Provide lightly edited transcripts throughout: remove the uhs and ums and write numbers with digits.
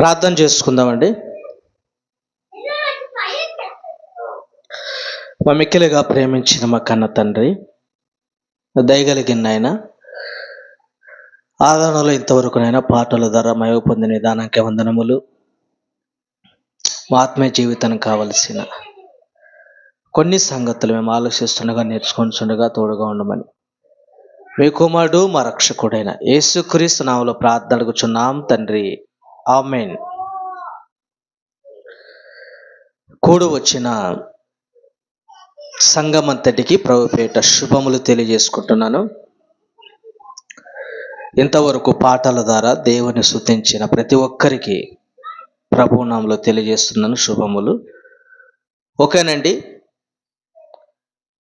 ప్రార్థన చేసుకుందామండి. మా మిక్కిలిగా ప్రేమించిన మా కన్న తండ్రి, దయగలిగిన ఆయన, ఆదరణలో ఇంతవరకునైనా పాటల ద్వారా మయవ పొందిన విధానానికి వందనములు. మా ఆత్మీయ జీవితానికి కావలసిన కొన్ని సంగతులు మేము ఆలోచిస్తుండగా, నేర్చుకుంటుండగా తోడుగా ఉండమని మీ కుమారుడు మా రక్షకుడైన యేసుక్రీస్తు నామములో ప్రార్థన అడుగుచున్నాం తండ్రి, ఆమేన్. కూడు వచ్చిన సంఘమంతటికి ప్రభుపేట శుభములు తెలియజేసుకుంటున్నాను. ఇంతవరకు పాటల ద్వారా దేవుని స్తుతించిన ప్రతి ఒక్కరికి ప్రభువు నామములో తెలియజేస్తున్నాను శుభములు. ఓకేనండి.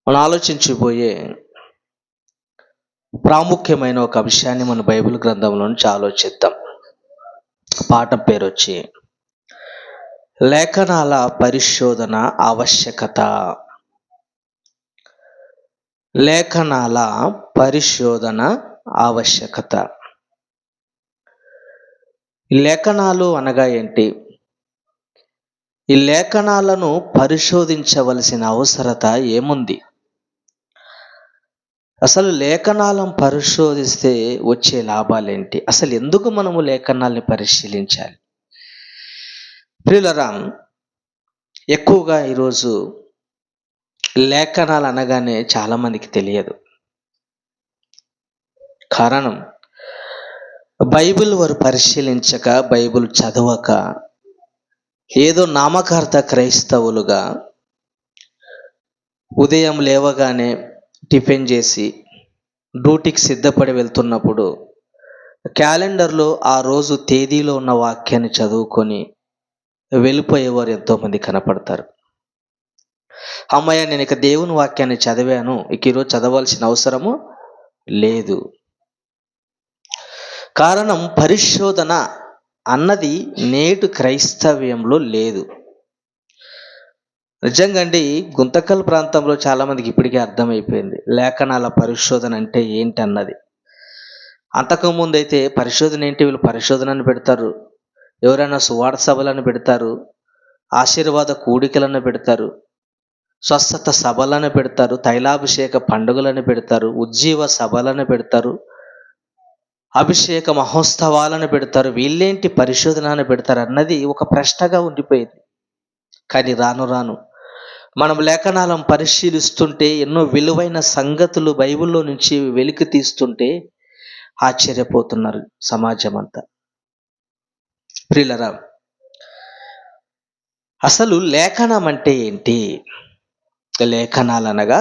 మనం ఆలోచించిపోయే ప్రాముఖ్యమైన ఒక విషయాన్ని మన బైబిల్ గ్రంథంలో నుంచి ఆలోచిద్దాం. పాఠం పేరు వచ్చి లేఖనాల పరిశోధన ఆవశ్యకత. లేఖనాల పరిశోధన ఆవశ్యకత. ఈ లేఖనాలు అనగా ఏంటి? ఈ లేఖనాలను పరిశోధించవలసిన అవసరత ఏముంది? అసలు లేఖనాలను పరిశోధిస్తే వచ్చే లాభాలేంటి? అసలు ఎందుకు మనము లేఖనాల్ని పరిశీలించాలి? ప్రియులారా, ఎక్కువగా ఈరోజు లేఖనాలు అనగానే చాలామందికి తెలియదు. కారణం, బైబిల్ వారు పరిశీలించక, బైబిల్ చదవక, ఏదో నామకార్థ క్రైస్తవులుగా ఉదయం లేవగానే టిఫిన్ చేసి డ్యూటీకి సిద్ధపడి వెళ్తున్నప్పుడు క్యాలెండర్లో ఆ రోజు తేదీలో ఉన్న వాక్యాన్ని చదువుకొని వెళ్ళిపోయేవారు ఎంతోమంది కనపడతారు. అమ్మయ్య, నేను ఇక దేవుని వాక్యాన్ని చదివాను, ఇక ఈరోజు చదవాల్సిన అవసరము లేదు. కారణం, పరిశోధన అన్నది నేటి క్రైస్తవ్యంలో లేదు. నిజంగా అండి, గుంతకల్ ప్రాంతంలో చాలామందికి ఇప్పటికే అర్థమైపోయింది లేఖనాల పరిశోధన అంటే ఏంటి అన్నది. అంతకుముందు అయితే పరిశోధన ఏంటి, వీళ్ళు పరిశోధనని పెడతారు, ఎవరైనా సువార్త సభలను పెడతారు, ఆశీర్వాద కూడికలను పెడతారు, స్వస్థత సభలను పెడతారు, తైలాభిషేక పండుగలను పెడతారు, ఉజ్జీవ సభలను పెడతారు, అభిషేక మహోత్సవాలను పెడతారు. వీళ్ళేంటి పరిశోధనను పెడతారు అన్నది ఒక ప్రశ్నగా ఉండిపోయింది. కానీ రాను రాను మనం లేఖనాలను పరిశీలిస్తుంటే ఎన్నో విలువైన సంగతులు బైబిల్లో నుంచి వెలికి తీస్తుంటే ఆశ్చర్యపోతున్నారు సమాజం అంతా. ప్రియులారా, అసలు లేఖనం అంటే ఏంటి? లేఖనాలు అనగా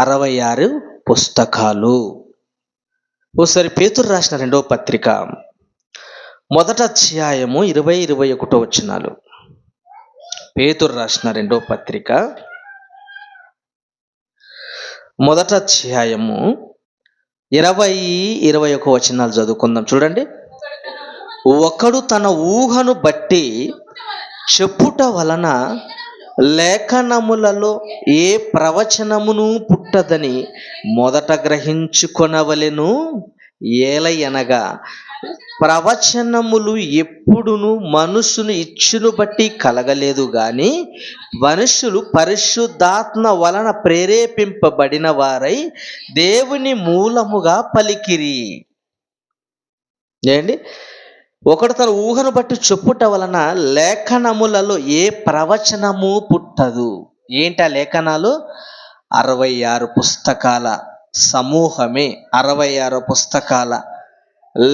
66 పుస్తకాలు. ఓసారి పేతురు రాసిన 2వ పత్రిక 1వ అధ్యాయము 20-21 వచనాలు. పేతురు రాసిన 2వ పత్రిక 1వ అధ్యాయము 20-21 వచనాలు చదువుకుందాం. చూడండి. ఒకడు తన ఊహను బట్టి చెప్పుట వలన లేఖనములలో ఏ ప్రవచనమును పుట్టదని మొదట గ్రహించుకొనవలెను. ఏలయనగా ప్రవచనములు ఎప్పుడును మనుషుని ఇచ్చును బట్టి కలగలేదు గాని మనుషులు పరిశుద్ధాత్మ వలన ప్రేరేపింపబడిన వారై దేవుని మూలముగా పలికిరి. ఏంటి? ఒకడు తన ఊహను బట్టి చెప్పుట వలన లేఖనములలో ఏ ప్రవచనము పుట్టదు. ఏంటి ఆ లేఖనాలు? 66 పుస్తకాల సమూహమే. 66 పుస్తకాల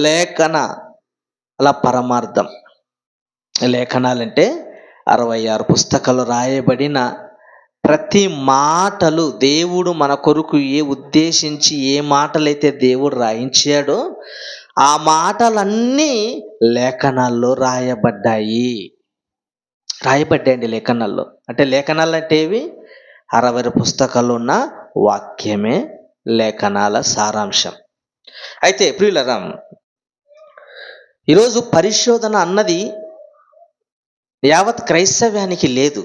లేఖనాల పరమార్థం. లేఖనాలంటే 66 పుస్తకాలు రాయబడిన ప్రతి మాటలు దేవుడు మన కొరకు ఉద్దేశించి ఏ మాటలైతే దేవుడు రాయించాడో ఆ మాటలన్నీ లేఖనాల్లో రాయబడ్డాయండి. లేఖనాల్లో అంటే లేఖనాలు అంటే ఏవి? 66 పుస్తకాలు ఉన్న వాక్యమే లేఖనాల సారాంశం. అయితే ప్రియులారా, ఈరోజు పరిశోధన అన్నది యావత్ క్రైస్తవ్యానికి లేదు.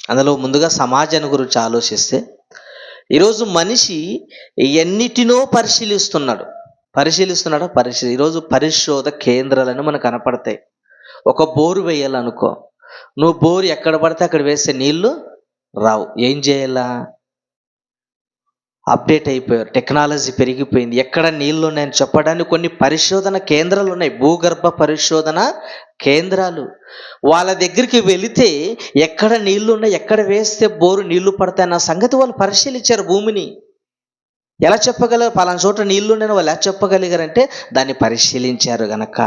అందులో ముందుగా సమాజాన్ని గురించి ఆలోచిస్తే ఈరోజు మనిషి ఎన్నిటినో పరిశీలిస్తున్నాడా? ఈరోజు పరిశోధ కేంద్రాలను మనకు కనపడతాయి. ఒక బోరు వేయాలనుకో, నువ్వు బోరు ఎక్కడ పడితే అక్కడ వేస్తే నీళ్లు రావు. ఏం చేయాలా? అప్డేట్ అయిపోయారు, టెక్నాలజీ పెరిగిపోయింది. ఎక్కడ నీళ్లు ఉన్నాయని చెప్పడానికి కొన్ని పరిశోధన కేంద్రాలు ఉన్నాయి, భూగర్భ పరిశోధన కేంద్రాలు. వాళ్ళ దగ్గరికి వెళితే ఎక్కడ నీళ్లు ఉన్నాయి, ఎక్కడ వేస్తే బోరు నీళ్లు పడతాయన్న సంగతి వాళ్ళు పరిశీలించారు. భూమిని ఎలా చెప్పగలరు? పలానా చోట నీళ్లు ఉన్నాయని వాళ్ళు ఎలా చెప్పగలిగారంటే దాన్ని పరిశీలించారు గనక.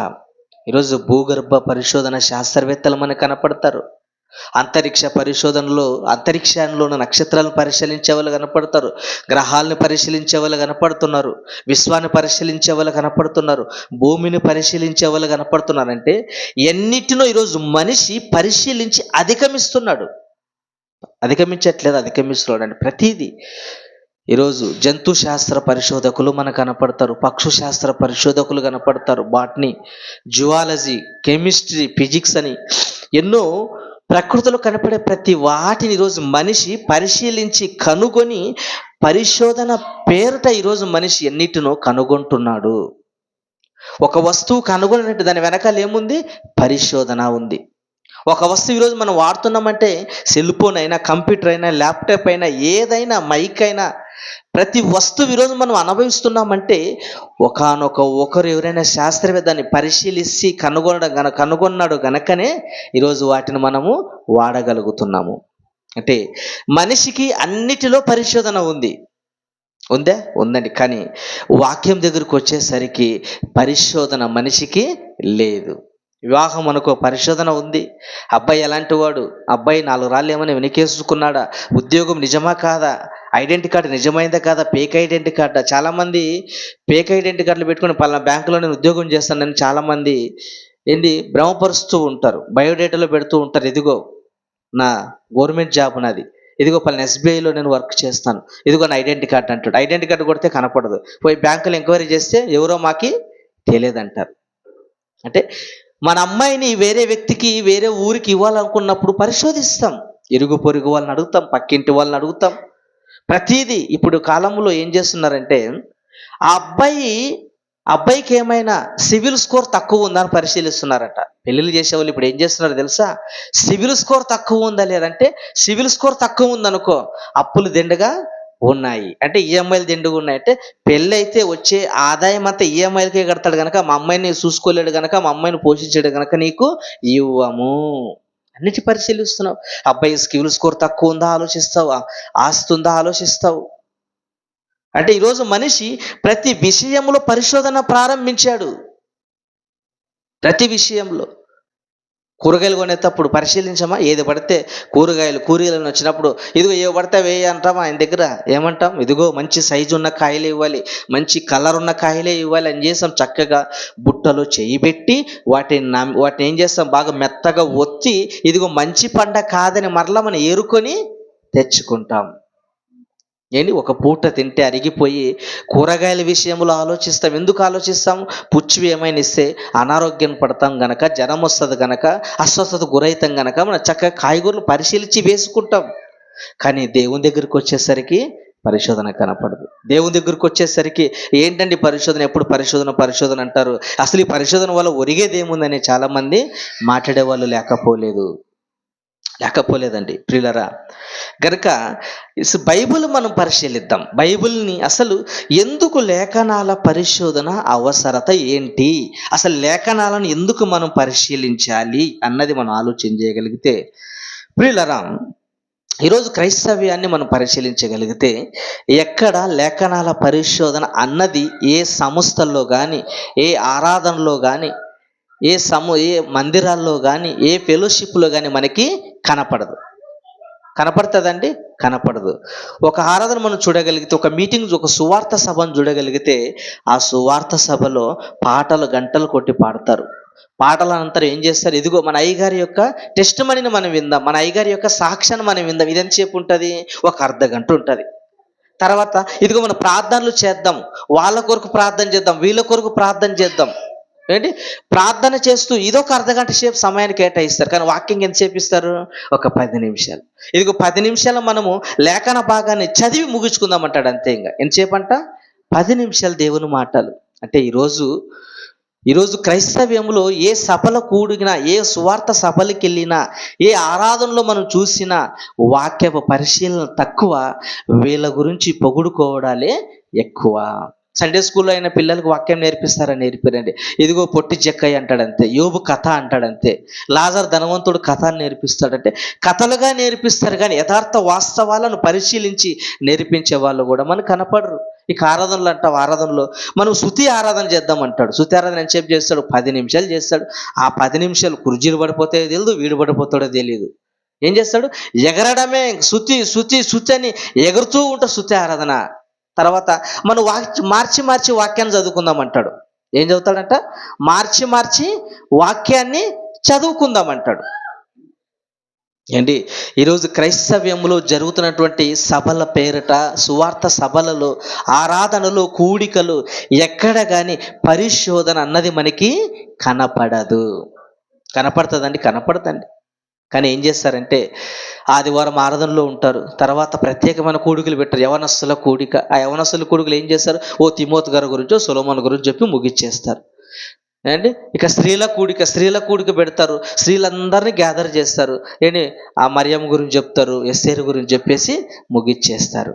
ఈరోజు భూగర్భ పరిశోధన శాస్త్రవేత్తలు మనకు కనపడతారు. అంతరిక్ష పరిశోధనలో అంతరిక్షంలో ఉన్న నక్షత్రాలను పరిశీలించే వాళ్ళు కనపడతారు, గ్రహాలను పరిశీలించే వాళ్ళు కనపడుతున్నారు, విశ్వాన్ని పరిశీలించే వాళ్ళు కనపడుతున్నారు, భూమిని పరిశీలించే వాళ్ళు కనపడుతున్నారు. అంటే ఎన్నిటినో ఈరోజు మనిషి పరిశీలించి అధిగమించట్లేదు, అధిగమిస్తున్నాడు అండి ప్రతిదీ. ఈరోజు జంతు శాస్త్ర పరిశోధకులు మనకు కనపడతారు, పక్షు శాస్త్ర పరిశోధకులు కనపడతారు, బాటనీ, జువాలజీ, కెమిస్ట్రీ, ఫిజిక్స్ అని ఎన్నో ప్రకృతిలో కనపడే ప్రతి వాటిని ఈరోజు మనిషి పరిశీలించి కనుగొని పరిశోధన పేరుట ఈరోజు మనిషి ఎన్నిటినో కనుగొంటున్నాడు. ఒక వస్తువు కనుగొనంటే దాని వెనకాల ఏముంది? పరిశోధన ఉంది. ఒక వస్తువు ఈరోజు మనం వాడుతున్నామంటే సెల్ ఫోన్ అయినా, కంప్యూటర్ అయినా, ల్యాప్టాప్ అయినా, ఏదైనా, మైక్ అయినా, ప్రతి వస్తువు ఈరోజు మనం అనుభవిస్తున్నామంటే ఒకరు ఎవరైనా శాస్త్రవేత్త దాన్ని పరిశీలించి కనుగొన్నాడు గనకనే ఈరోజు వాటిని మనము వాడగలుగుతున్నాము. అంటే మనిషికి అన్నిటిలో పరిశోధన ఉందా? ఉందండి. కానీ వాక్యం దగ్గరికి వచ్చేసరికి పరిశోధన మనిషికి లేదు. వివాహం అనుకో, పరిశోధన ఉంది. అబ్బాయి ఎలాంటి వాడు, అబ్బాయి 4 రాళ్ళు ఏమైనా వెనకేసుకున్నాడా, ఉద్యోగం నిజమా కాదా, ఐడెంటిటీ కార్డు నిజమైందా కాదా, ఫేక్ ఐడెంటిటీ కార్డా. చాలామంది ఫేక్ ఐడెంటిటీ కార్డులు పెట్టుకుని పలానా బ్యాంకులో నేను ఉద్యోగం చేస్తానని చాలామంది భ్రమపరుస్తూ ఉంటారు, బయోడేటాలో పెడుతూ ఉంటారు. ఇదిగో నా గవర్నమెంట్ జాబ్ నాది, ఇదిగో పలానా SBIలో నేను వర్క్ చేస్తాను, ఇదిగో నా ఐడెంటిటీ కార్డు అంటాడు. ఐడెంటిటీ కార్డు కొడితే కనపడదు, పోయి బ్యాంకులో ఎంక్వైరీ చేస్తే ఎవరో మాకి తెలియదంటారు. అంటే మన అమ్మాయిని వేరే వ్యక్తికి, వేరే ఊరికి ఇవ్వాలనుకున్నప్పుడు పరిశోధిస్తాం, ఇరుగు పొరుగు వాళ్ళని అడుగుతాం, పక్కింటి వాళ్ళని అడుగుతాం, ప్రతిదీ. ఇప్పుడు కాలంలో ఏం చేస్తున్నారంటే ఆ అబ్బాయికి ఏమైనా సివిల్ స్కోర్ తక్కువ ఉందని పరిశీలిస్తున్నారట. పెళ్ళిళ్ళు చేసేవాళ్ళు ఇప్పుడు ఏం చేస్తున్నారో తెలుసా? సివిల్ స్కోర్ తక్కువ ఉందా లేదంటే, సివిల్ స్కోర్ తక్కువ ఉందనుకో అప్పులు దిండగా ఉన్నాయి, అంటే ఈఎంఐలు దిండుగా ఉన్నాయి. అంటే పెళ్ళి అయితే వచ్చే ఆదాయం అంతా ఈఎంఐలకే కడతాడు కనుక, మా అమ్మాయిని చూసుకోలేడు కనుక, మా అమ్మాయిని పోషించాడు కనుక నీకు ఇవ్వము. అన్నిటి పరిశీలిస్తున్నావు. అబ్బాయి సివిల్ స్కోర్ తక్కువ ఉందా ఆలోచిస్తావు, ఆస్తి ఉందా ఆలోచిస్తావు. అంటే ఈరోజు మనిషి ప్రతి విషయంలో పరిశోధన ప్రారంభించాడు. ప్రతి విషయంలో కూరగాయలు కొనేటప్పుడు పరిశీలించమా? ఏది పడితే కూరగాయలు వచ్చినప్పుడు ఇదిగో ఏవి పడితే వేయి అంటామా? ఆయన దగ్గర ఏమంటాం? ఇదిగో మంచి సైజు ఉన్న కాయలే ఇవ్వాలి, మంచి కలర్ ఉన్న కాయలే ఇవ్వాలి అని చేస్తాం. చక్కగా బుట్టలో చేయి పెట్టి వాటిని ఏం చేస్తాం? బాగా మెత్తగా ఒత్తి ఇదిగో మంచి పంట కాదని మరలా మనం ఏరుకొని తెచ్చుకుంటాం. ఒక పూట తింటే అరిగిపోయి కూరగాయల విషయంలో ఆలోచిస్తాం. ఎందుకు ఆలోచిస్తాం? పుచ్చివి ఏమైనా ఇస్తే అనారోగ్యం పడతాం గనక, జ్వరం వస్తుంది గనక, అస్వస్థత గురైతాం గనక మనం చక్కగా కాయగూరలు పరిశీలించి వేసుకుంటాం. కానీ దేవుని దగ్గరికి వచ్చేసరికి పరిశోధన కనపడదు. దేవుని దగ్గరికి వచ్చేసరికి ఏంటండి పరిశోధన, ఎప్పుడు పరిశోధన అంటారు. అసలు ఈ పరిశోధన వల్ల ఒరిగేదేముందని చాలామంది మాట్లాడేవాళ్ళు లేకపోలేదండి ప్రియులరా. గనుక బైబిల్ మనం పరిశీలిద్దాం. బైబిల్ని అసలు ఎందుకు లేఖనాల పరిశోధన అవసరత ఏంటి, అసలు లేఖనాలను ఎందుకు మనం పరిశీలించాలి అన్నది మనం ఆలోచన చేయగలిగితే, ప్రియులరా, ఈరోజు క్రైస్తవ్యాన్ని మనం పరిశీలించగలిగితే ఎక్కడ లేఖనాల పరిశోధన అన్నది ఏ సంస్థల్లో కానీ, ఏ ఆరాధనలో కానీ, ఏ మందిరాల్లో కానీ, ఏ ఫెలోషిప్లో కానీ మనకి కనపడుతుందండి? కనపడదు. ఒక ఆరాధన మనం చూడగలిగితే, ఒక మీటింగ్, ఒక సువార్త సభను చూడగలిగితే ఆ సువార్త సభలో పాటలు గంటలు కొట్టి పాడతారు. పాటల అనంతరం ఏం చేస్తారు? ఇదిగో మన అయ్యగారి యొక్క టెస్ట్ మనీని మనం విందాం, మన అయ్యగారి యొక్క సాక్ష్యాన్ని మనం విందాం. ఇదెంతసేపు ఉంటుంది? ఒక అర్ధగంట ఉంటుంది. తర్వాత ఇదిగో మన ప్రార్థనలు చేద్దాం, వాళ్ళ కొరకు ప్రార్థన చేద్దాం, వీళ్ళ కొరకు ప్రార్థన చేద్దాం. ప్రార్థన చేస్తూ ఇదొక అర్ధగంట సేపు సమయాన్ని కేటాయిస్తారు. కానీ వాక్యం ఎంతసేపు ఇస్తారు? ఒక 10 నిమిషాలు. ఇదిగో 10 నిమిషాలు మనము లేఖన భాగాన్ని చదివి ముగించుకుందాం అంటాడు. అంతే. ఇంకా ఎంతసేపు అంట? 10 నిమిషాలు దేవుని మాటలు. అంటే ఈరోజు ఈరోజు క్రైస్తవ్యంలో ఏ సభల కూడినా, ఏ సువార్త సభలకి వెళ్ళినా, ఏ ఆరాధనలో మనం చూసినా వాక్యపు పరిశీలన తక్కువ, వీళ్ళ గురించి పొగుడుకోవడాలే ఎక్కువ. సండే స్కూల్లో అయిన పిల్లలకు వాక్యం నేర్పిస్తారని నేర్పిరండి. ఇదిగో పొట్టి చెక్కయ్య అంటాడంతే, యోబు కథ అంటాడంతే, లాజర్ ధనవంతుడు కథ అని నేర్పిస్తాడంటే కథలుగా నేర్పిస్తారు, కానీ యథార్థ వాస్తవాలను పరిశీలించి నేర్పించే వాళ్ళు కూడా మనకు కనపడరు. ఇక ఆరాధనలు అంటావు, ఆరాధనలో మనం శృతి ఆరాధన చేద్దామంటాడు. శృతి ఆరాధన ఎంతసేపు చేస్తాడు? 10 నిమిషాలు చేస్తాడు. ఆ 10 నిమిషాలు కుర్జీలు పడిపోతాయో తెలియదు, వీడు పడిపోతాడో తెలియదు. ఏం చేస్తాడు? ఎగరడమే, శృతి శృతి శృతి అని ఎగురుతూ ఉంటా శృతి ఆరాధన. తర్వాత మనం మార్చి మార్చి వాక్యాన్ని చదువుకుందాం అంటాడు. ఏం చదువుతాడంట? మార్చి మార్చి వాక్యాన్ని చదువుకుందాం అంటాడు. ఏంటి ఈరోజు క్రైస్తవ్యంలో జరుగుతున్నటువంటి సభల పేరిట, సువార్త సభలలో, ఆరాధనలు, కూడికలు ఎక్కడ కానీ పరిశోధన అన్నది మనకి కనపడదు. కనపడుతుందండి? కనపడదండి. కానీ ఏం చేస్తారంటే ఆదివారం ఆరాధనలో ఉంటారు, తర్వాత ప్రత్యేకమైన కూడికలు పెట్టారు, యవనస్తుల కూడిక. ఆ యవనస్తుల కూడికలు ఏం చేస్తారు? ఓ తిమోతి గారి గురించో సొలొమోను గురించి చెప్పి ముగిచ్చేస్తారు. ఏంటి ఇక స్త్రీల కూడిక పెడతారు, స్త్రీలందరినీ గ్యాదర్ చేస్తారు. ఏంటి ఆ మరియమ్మ గురించి చెప్తారు, ఎస్తేరు గురించి చెప్పేసి ముగిచ్చేస్తారు.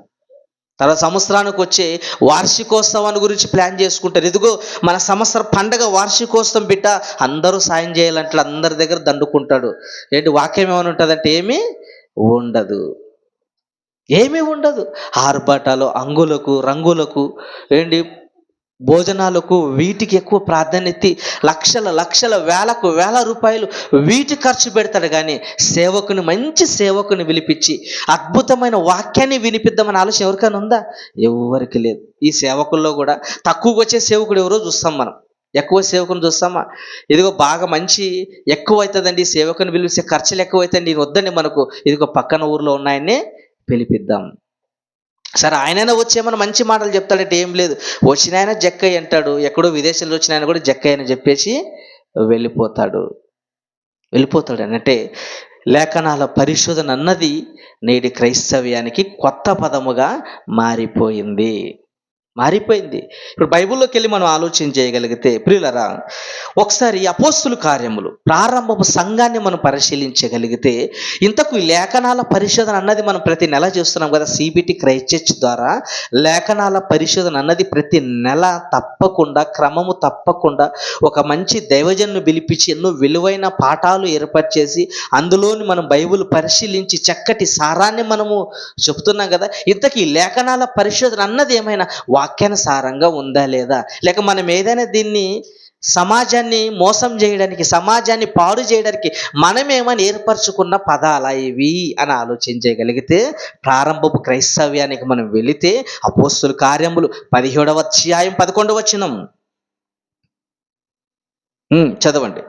తర్వాత సంవత్సరానికి వచ్చే వార్షికోత్సవాన్ని గురించి ప్లాన్ చేసుకుంటారు. ఇదిగో మన సంవత్సరం పండగ వార్షికోత్సవం బిడ్డ, అందరూ సాయం చేయాలంటే అందరి దగ్గర దండుకుంటాడు. ఏంటి వాక్యం ఏమైనా ఉంటుందంటే ఏమీ ఉండదు, ఏమీ ఉండదు. ఆర్భాటాలు, అంగులకు రంగులకు, ఏంటి భోజనాలకు, వీటికి ఎక్కువ ప్రాధాన్యత, లక్షల లక్షల వేల రూపాయలు వీటి ఖర్చు పెడతాడు. కానీ సేవకుని, మంచి సేవకుని పిలిపించి అద్భుతమైన వాక్యాన్ని వినిపిద్దామని ఆలోచన ఎవరికైనా ఉందా? ఎవరికి లేదు. ఈ సేవకుల్లో కూడా తక్కువగా వచ్చే సేవకుడు ఎవరో చూస్తాం మనం, ఎక్కువ సేవకుని చూస్తామా? ఇదిగో బాగా మంచి ఎక్కువ అవుతుందండి, సేవకుని పిలిపిస్తే ఖర్చులు ఎక్కువ అవుతాయండి, నేను వద్దండి, మనకు ఇదిగో పక్కన ఊర్లో ఉన్నాయని పిలిపిద్దాం. సరే ఆయనైనా వచ్చేమన్నా మంచి మాటలు చెప్తాడంటే ఏం లేదు, వచ్చిన ఆయన జక్కయ్య అంటాడు, ఎక్కడో విదేశాల్లో వచ్చిన ఆయన కూడా జక్కయ్య అని చెప్పేసి వెళ్ళిపోతాడు. అంటే లేఖనాల పరిశోధన అన్నది నేటి క్రైస్తవ్యానికి కొత్త పదముగా మారిపోయింది. ఇప్పుడు బైబిల్లోకి వెళ్ళి మనం ఆలోచన చేయగలిగితే ప్రియులరా, ఒకసారి అపోస్తుల కార్యములు ప్రారంభపు సంఘాన్ని మనం పరిశీలించగలిగితే, ఇంతకు ఈ లేఖనాల పరిశోధన అన్నది మనం ప్రతి నెల చేస్తున్నాం కదా, సిబిటి క్రైస్ట్ చర్చ్ ద్వారా లేఖనాల పరిశోధన అన్నది ప్రతి నెల తప్పకుండా, క్రమము తప్పకుండా ఒక మంచి దైవజన్ను పిలిపించి ఎన్నో విలువైన పాఠాలు ఏర్పాటు చేసి అందులోని మనం బైబిల్ పరిశీలించి చక్కటి సారాన్ని మనము చెప్తున్నాం కదా. ఇంతకీ లేఖనాల పరిశోధన అన్నది ఏమైనా వాక్యానుసారంగా ఉందా లేదా, లేక మనం ఏదైనా దీన్ని సమాజాన్ని మోసం చేయడానికి, సమాజాన్ని పాడు చేయడానికి మనమేమని ఏర్పరచుకున్న పదాలా ఇవి అని ఆలోచించగలిగితే, ప్రారంభపు క్రైస్తవ్యానికి మనం వెళితే అపోస్తుల కార్యములు 17వ అధ్యాయం 11వ వచనం చదవండి.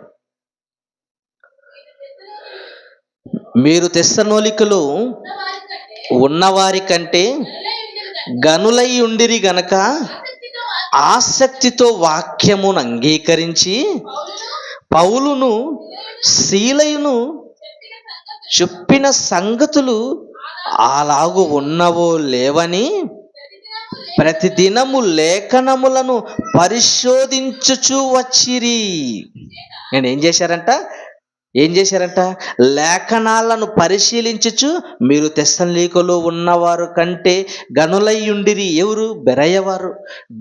మీరు తెస్సలోనికలో ఉన్నవారి కంటే గనులై ఉండిరి గనక ఆసక్తితో వాక్యమును అంగీకరించి పౌలును శీలయును చెప్పిన సంగతులు అలాగు ఉన్నవో లేవని ప్రతిదినము లేఖనములను పరిశోధించుచు వచ్చిరి. నేను ఏం చేశారంట? లేఖనాలను పరిశీలించుచు మీరు తెస్సలోనికలో ఉన్నవారు కంటే గనులై ఉండిరి. ఎవరు? బెరయవారు.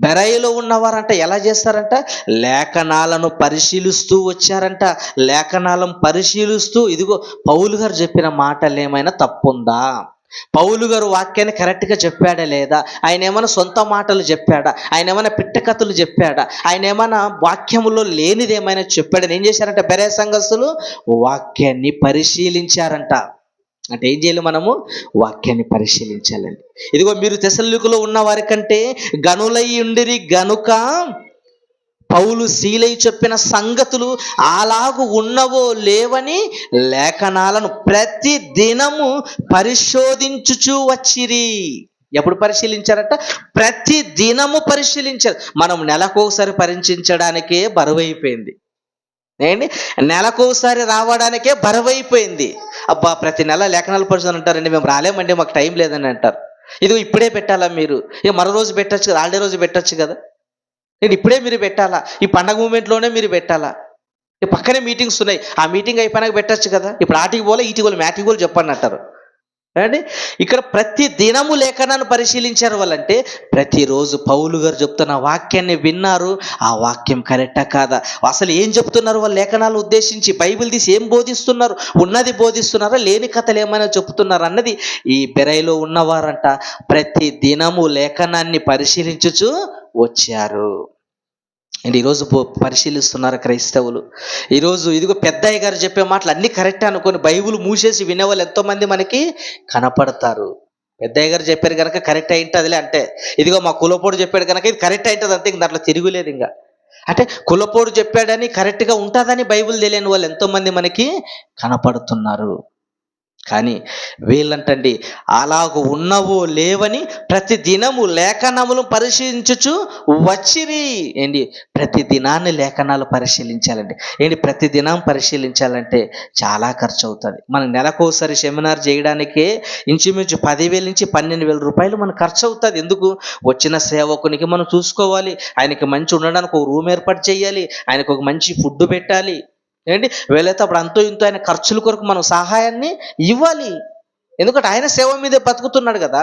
బెరయలో ఉన్నవారంట ఎలా చేస్తారంట? లేఖనాలను పరిశీలిస్తూ వచ్చారంట. లేఖనాలను పరిశీలిస్తూ ఇదిగో పౌలు గారు చెప్పిన మాటలు ఏమైనా తప్పుందా, పౌలు గారు వాక్యాన్ని కరెక్ట్గా చెప్పాడా లేదా, ఆయన ఏమైనా సొంత మాటలు చెప్పాడా, ఆయన ఏమైనా పిట్టకథలు చెప్పాడా, ఆయన ఏమైనా వాక్యములో లేనిది ఏమైనా చెప్పాడని ఏం చేశారంట? బెరయ సంఘస్థులు వాక్యాన్ని పరిశీలించారంట. అంటే ఏం చేయాలి? మనము వాక్యాన్ని పరిశీలించాలండి. ఇదిగో మీరు తెస్సలోనికలో ఉన్న వారి కంటే గనులై ఉండిరి గనుక పౌలు శీలై చెప్పిన సంగతులు అలాగు ఉన్నవో లేవని లేఖనాలను ప్రతి దినము పరిశోధించుచూ వచ్చిరి. ఎప్పుడు పరిశీలించారట? ప్రతి దినము పరిశీలించారు. మనం నెలకోసారి పరిశీలించడానికే బరువైపోయింది. ఏంటి, నెలకోసారి రావడానికే బరువైపోయింది. అబ్బా ప్రతి నెల లేఖనాలు పరిశోధన అంటారండి, మేము రాలేమండి, మాకు టైం లేదని అంటారు. ఇదిగో ఇప్పుడే పెట్టాలా మీరు, ఇక మరో రోజు పెట్టచ్చు కదా, హాలిడే రోజు పెట్టచ్చు కదా. నేను ఇప్పుడే మీరు పెట్టాలా, ఈ పండగ మూమెంట్లోనే మీరు పెట్టాలా, ఈ పక్కనే మీటింగ్స్ ఉన్నాయి, ఆ మీటింగ్ అయిపోయినాక పెట్టచ్చు కదా, ఇప్పుడు ఆటికి పోలే ఈటికి పోలే మ్యాటికి పోలే చెప్పండి అంటారు. అంటే ఇక్కడ ప్రతి దినము లేఖనాన్ని పరిశీలించారు వాళ్ళంటే, ప్రతిరోజు పౌలు గారు చెప్తున్న వాక్యాన్ని విన్నారు, ఆ వాక్యం కరెక్టా కాదా, అసలు ఏం చెప్తున్నారు వాళ్ళు లేఖనాలు ఉద్దేశించి, బైబిల్ తీసి ఏం బోధిస్తున్నారు, ఉన్నది బోధిస్తున్నారా లేని కథలు ఏమైనా చెప్తున్నారు అన్నది ఈ బెరైలో ఉన్నవారంట ప్రతి దినము లేఖనాన్ని పరిశీలించుచు వచ్చారు. అండ్ ఈరోజు పరిశీలిస్తున్నారు క్రైస్తవులు. ఈరోజు ఇదిగో పెద్దయ్య గారు చెప్పే మాటలు అన్నీ కరెక్టే అనుకొని బైబిల్ మూసేసి వినేవాళ్ళు ఎంతోమంది మనకి కనపడతారు. పెద్దయ్య గారు చెప్పారు కనుక కరెక్ట్ అయింటదిలే అంటే, ఇదిగో మా కులపోడు చెప్పాడు కనుక ఇది కరెక్ట్ అయింటుంది అంతే, ఇంక దాంట్లో తిరుగులేదు. ఇంకా అంటే కులపోడు చెప్పాడని కరెక్ట్గా ఉంటుందని బైబిల్ తెలియని వాళ్ళు ఎంతోమంది మనకి కనపడుతున్నారు. కానీ వీళ్ళంటండి అలాగూ ఉన్నవో లేవని ప్రతి దినము లేఖనములు పరిశీలించుచు వచ్చిరి. ఏంటి ప్రతి దినాన్ని లేఖనాలు పరిశీలించాలండి. ఏంటి ప్రతి దినం పరిశీలించాలంటే చాలా ఖర్చు అవుతుంది. మనం నెలకోసారి సెమినార్ చేయడానికే ఇంచుమించు 10,000 నుంచి 12,000 రూపాయలు మనకు ఖర్చు అవుతుంది. ఎందుకు? వచ్చిన సేవకునికి మనం చూసుకోవాలి, ఆయనకి మంచి ఉండడానికి ఒక రూమ్ ఏర్పాటు చేయాలి, ఆయనకు ఒక మంచి ఫుడ్ పెట్టాలి. ఏంటి వీళ్ళైతే అప్పుడు అంతో ఇంతో ఆయన ఖర్చుల కొరకు మనం సహాయాన్ని ఇవ్వాలి. ఎందుకంటే ఆయన సేవ మీదే బతుకుతున్నాడు కదా.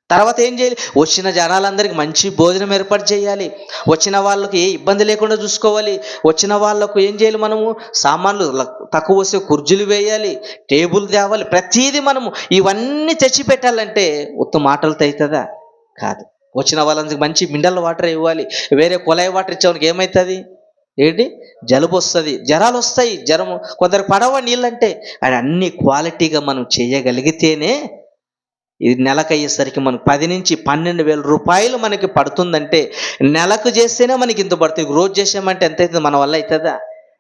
తర్వాత ఏం చేయాలి? వచ్చిన జనాలందరికీ మంచి భోజనం ఏర్పాటు చేయాలి, వచ్చిన వాళ్ళకి ఏ ఇబ్బంది లేకుండా చూసుకోవాలి, వచ్చిన వాళ్ళకు ఏం చేయాలి, మనము సామాన్లు తక్కువ వస్తే కుర్చీలు వేయాలి, టేబుల్ తేవాలి, ప్రతీది మనము ఇవన్నీ తెచ్చి పెట్టాలంటే ఉత్త మాటలతో అవుతుందా? కాదు. వచ్చిన వాళ్ళందరికీ మంచి మినరల్ వాటర్ ఇవ్వాలి, వేరే కొలాయి వాటర్ ఇచ్చేవానికి ఏమవుతుంది? ఏంటి జలుబు వస్తుంది, జ్వరాలు వస్తాయి, జ్వరము కొందరు పడవ నీళ్ళంటే. అది అన్ని క్వాలిటీగా మనం చేయగలిగితేనే ఇది నెలకు అయ్యేసరికి మనకు 10 నుంచి 12,000 రూపాయలు మనకి పడుతుందంటే, నెలకు చేస్తేనే మనకి ఇంత పడుతుంది. రోజు చేసామంటే ఎంత అవుతుంది? మన వల్ల అవుతుందా?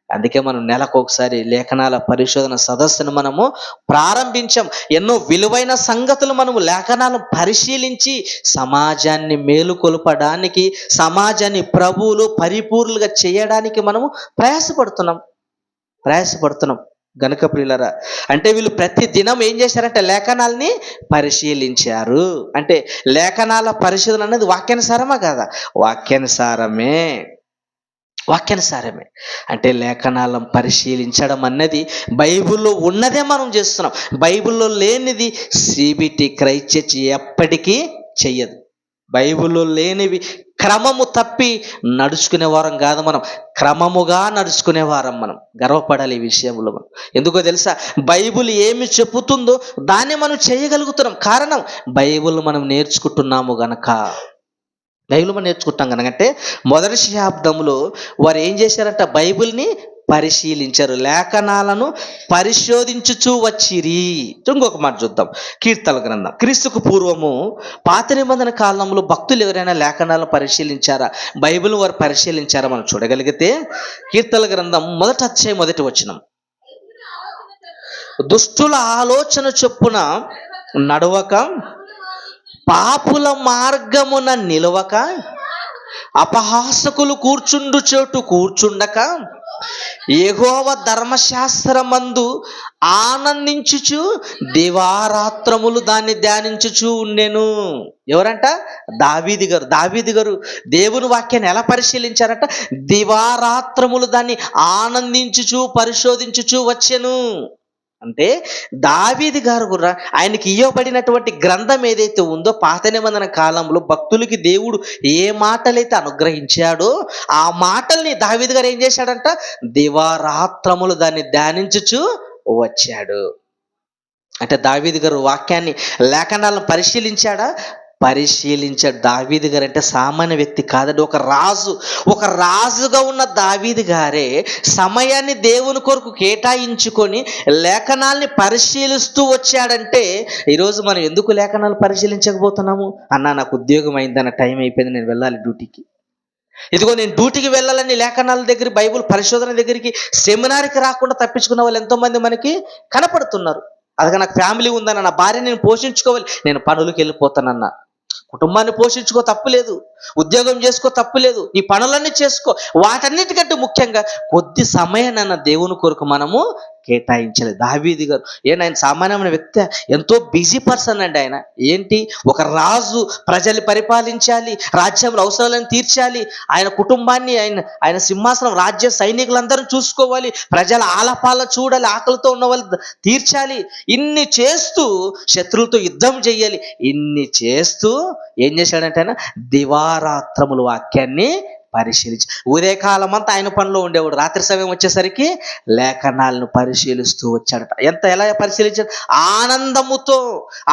అందుకే మనం నెలకు ఒకసారి లేఖనాల పరిశోధన సదస్సును మనము ప్రారంభించాం. ఎన్నో విలువైన సంగతులు మనము లేఖనాలను పరిశీలించి సమాజాన్ని మేలుకొల్పడానికి, సమాజాన్ని ప్రభువులు పరిపూర్ణులుగా చేయడానికి మనము ప్రయాసపడుతున్నాం. గనుక ప్రియులరా, అంటే వీళ్ళు ప్రతి దినం ఏం చేశారంటే లేఖనాల్ని పరిశీలించారు. అంటే లేఖనాల పరిశోధన అనేది వాక్యానుసారమా కాదా? వాక్యానుసారమే. అంటే లేఖనాలను పరిశీలించడం అన్నది బైబిల్లో ఉన్నదే మనం చేస్తున్నాం. బైబిల్లో లేనిది సిబిటి క్రైస్ట్ చర్చ్ ఎప్పటికీ చెయ్యదు. బైబిల్లో లేనివి క్రమము తప్పి నడుచుకునే వారం కాదు మనం, క్రమముగా నడుచుకునే వారం మనం. గర్వపడాలి ఈ విషయంలో మనం. ఎందుకో తెలుసా? బైబిల్ ఏమి చెబుతుందో దాన్ని మనం చేయగలుగుతున్నాం. కారణం బైబిల్ మనం నేర్చుకుంటున్నాము గనక. నేర్చుకుంటాం కనుకంటే మొదటి శతాబ్దంలో వారు ఏం చేశారంట? బైబిల్ని పరిశీలించారు, లేఖనాలను పరిశోధించుచూ వచ్చిరి. ఇంకొక మాట చూద్దాం. కీర్తనల గ్రంథం. క్రీస్తుకు పూర్వము పాత నిబంధన కాలంలో భక్తులు ఎవరైనా లేఖనాలను పరిశీలించారా, బైబిల్ వారు పరిశీలించారా మనం చూడగలిగితే, కీర్తనల గ్రంథం 1వ అధ్యాయం 1వ వచనం, దుష్టుల ఆలోచన చొప్పున నడవక, పాపుల మార్గమున నిలవక, అపహాసకులు కూర్చుండు చోటు కూర్చుండక, యెహోవా ధర్మశాస్త్రమందు ఆనందించుచు దివారాత్రములు దాన్ని ధ్యానించుచు ఉండెను. ఎవరంట? దావీదు గారు దేవుని వాక్యాన్ని ఎలా పరిశీలించారంట? దివారాత్రములు దాన్ని ఆనందించుచు పరిశోధించుచు వచ్చెను. అంటే దావీదు గారు కూడా ఆయనకి ఇవ్వబడినటువంటి గ్రంథం ఏదైతే ఉందో పాత నిబంధన కాలంలో భక్తులకి దేవుడు ఏ మాటలైతే అనుగ్రహించాడో ఆ మాటల్ని దావీదు గారు ఏం చేశాడంట? దివారాత్రములు దాన్ని ధ్యానించుచు వచ్చాడు. అంటే దావీదు గారు వాక్యాన్ని, లేఖనాలను పరిశీలించాడా? పరిశీలించాడు. దావీదు గారు అంటే సామాన్య వ్యక్తి కాదండి, ఒక రాజుగా ఉన్న దావీదు గారే సమయాన్ని దేవుని కొరకు కేటాయించుకొని లేఖనాల్ని పరిశీలిస్తూ వచ్చాడంటే, ఈరోజు మనం ఎందుకు లేఖనాలు పరిశీలించకపోతున్నాము? నాకు ఉద్యోగం అయిందన్న, టైం అయిపోయింది, నేను వెళ్ళాలి డ్యూటీకి. ఇదిగో నేను డ్యూటీకి వెళ్ళాలని లేఖనాల దగ్గర, బైబిల్ పరిశోధన దగ్గరికి, సెమినార్కి రాకుండా తప్పించుకున్న వాళ్ళు ఎంతోమంది మనకి కనపడుతున్నారు. అలాగే నాకు ఫ్యామిలీ ఉందన్న, నా భార్య నేను పోషించుకోవాలి, నేను పనులకు వెళ్ళిపోతానన్నా. కుటుంబాన్ని పోషించుకో, తప్పులేదు. ఉద్యోగం చేసుకో, తప్పులేదు. నీ పనులన్నీ చేసుకో. వాటన్నిటికంటే ముఖ్యంగా కొద్ది సమయాన్న దేవుని కొరకు మనము కేటాయించలేదు. దావీదు గారు ఆయన సామాన్యమైన వ్యక్తి, ఎంతో బిజీ పర్సన్ అండి ఆయన. ఏంటి, ఒక రాజు ప్రజల్ని పరిపాలించాలి, రాజ్యంలో అవసరాలను తీర్చాలి, ఆయన కుటుంబాన్ని, ఆయన సింహాసనం, రాజ్య సైనికులందరూ చూసుకోవాలి, ప్రజల ఆలపాల చూడాలి, ఆకలితో ఉన్న వాళ్ళు తీర్చాలి, ఇన్ని చేస్తూ శత్రువులతో యుద్ధం చేయాలి. ఇన్ని చేస్తూ ఏం చేశాడంటే ఆయన దివారాత్రములు వాక్యాన్ని పరిశీలించి, ఉదయకాలం అంతా ఆయన పనిలో ఉండేవాడు, రాత్రి సమయం వచ్చేసరికి లేఖనాలను పరిశీలిస్తూ వచ్చాడట. ఎలా పరిశీలించాడు?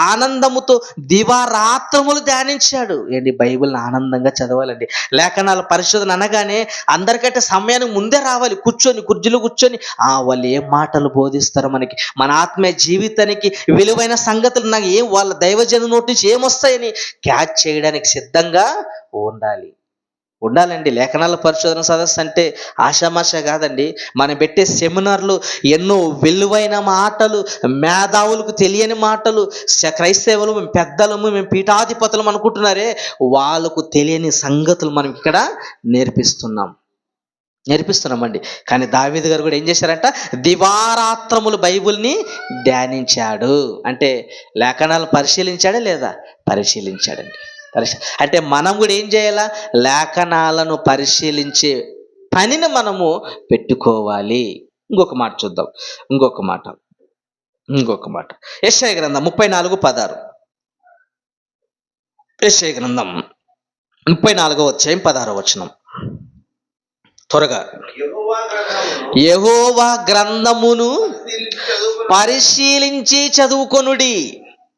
ఆనందముతో దివారాత్రములు ధ్యానించాడు. బైబిల్ని ఆనందంగా చదవాలండి. లేఖనాల పరిశోధన అనగానే అందరికంటే సమయానికి ముందే రావాలి, కుర్చీలో కూర్చొని వాళ్ళు ఏం మాటలు బోధిస్తారు మనకి, మన ఆత్మీయ జీవితానికి విలువైన సంగతులు నాకు వాళ్ళ దైవజను నోటి నుంచి ఏమొస్తాయని క్యాచ్ చేయడానికి సిద్ధంగా ఉండాలండి. లేఖనాల పరిశోధన సదస్సు అంటే ఆషామాష కాదండి. మనం పెట్టే సెమినార్లు ఎన్నో విలువైన మాటలు, మేధావులకు తెలియని మాటలు, క్రైస్తవులు మేము పెద్దలము, మేము పీఠాధిపతులం అనుకుంటున్నారే, వాళ్ళకు తెలియని సంగతులు మనం ఇక్కడ నేర్పిస్తున్నామండి. కానీ దావీదు గారు కూడా ఏం చేశారంట? దివారాత్రములు బైబిల్ని ధ్యానించాడు. అంటే లేఖనాలను పరిశీలించాడా లేదా? పరిశీలించాడండి. అంటే మనం కూడా ఏం చేయాలా? లేఖనాలను పరిశీలించే పనిని మనము పెట్టుకోవాలి. ఇంకొక మాట చూద్దాం. ఇంకొక మాట యెషయా గ్రంథం 34:16. యెషయా గ్రంథం 34:16. త్వరగా. యెహోవా గ్రంథమును పరిశీలించి చదువుకొనుడి.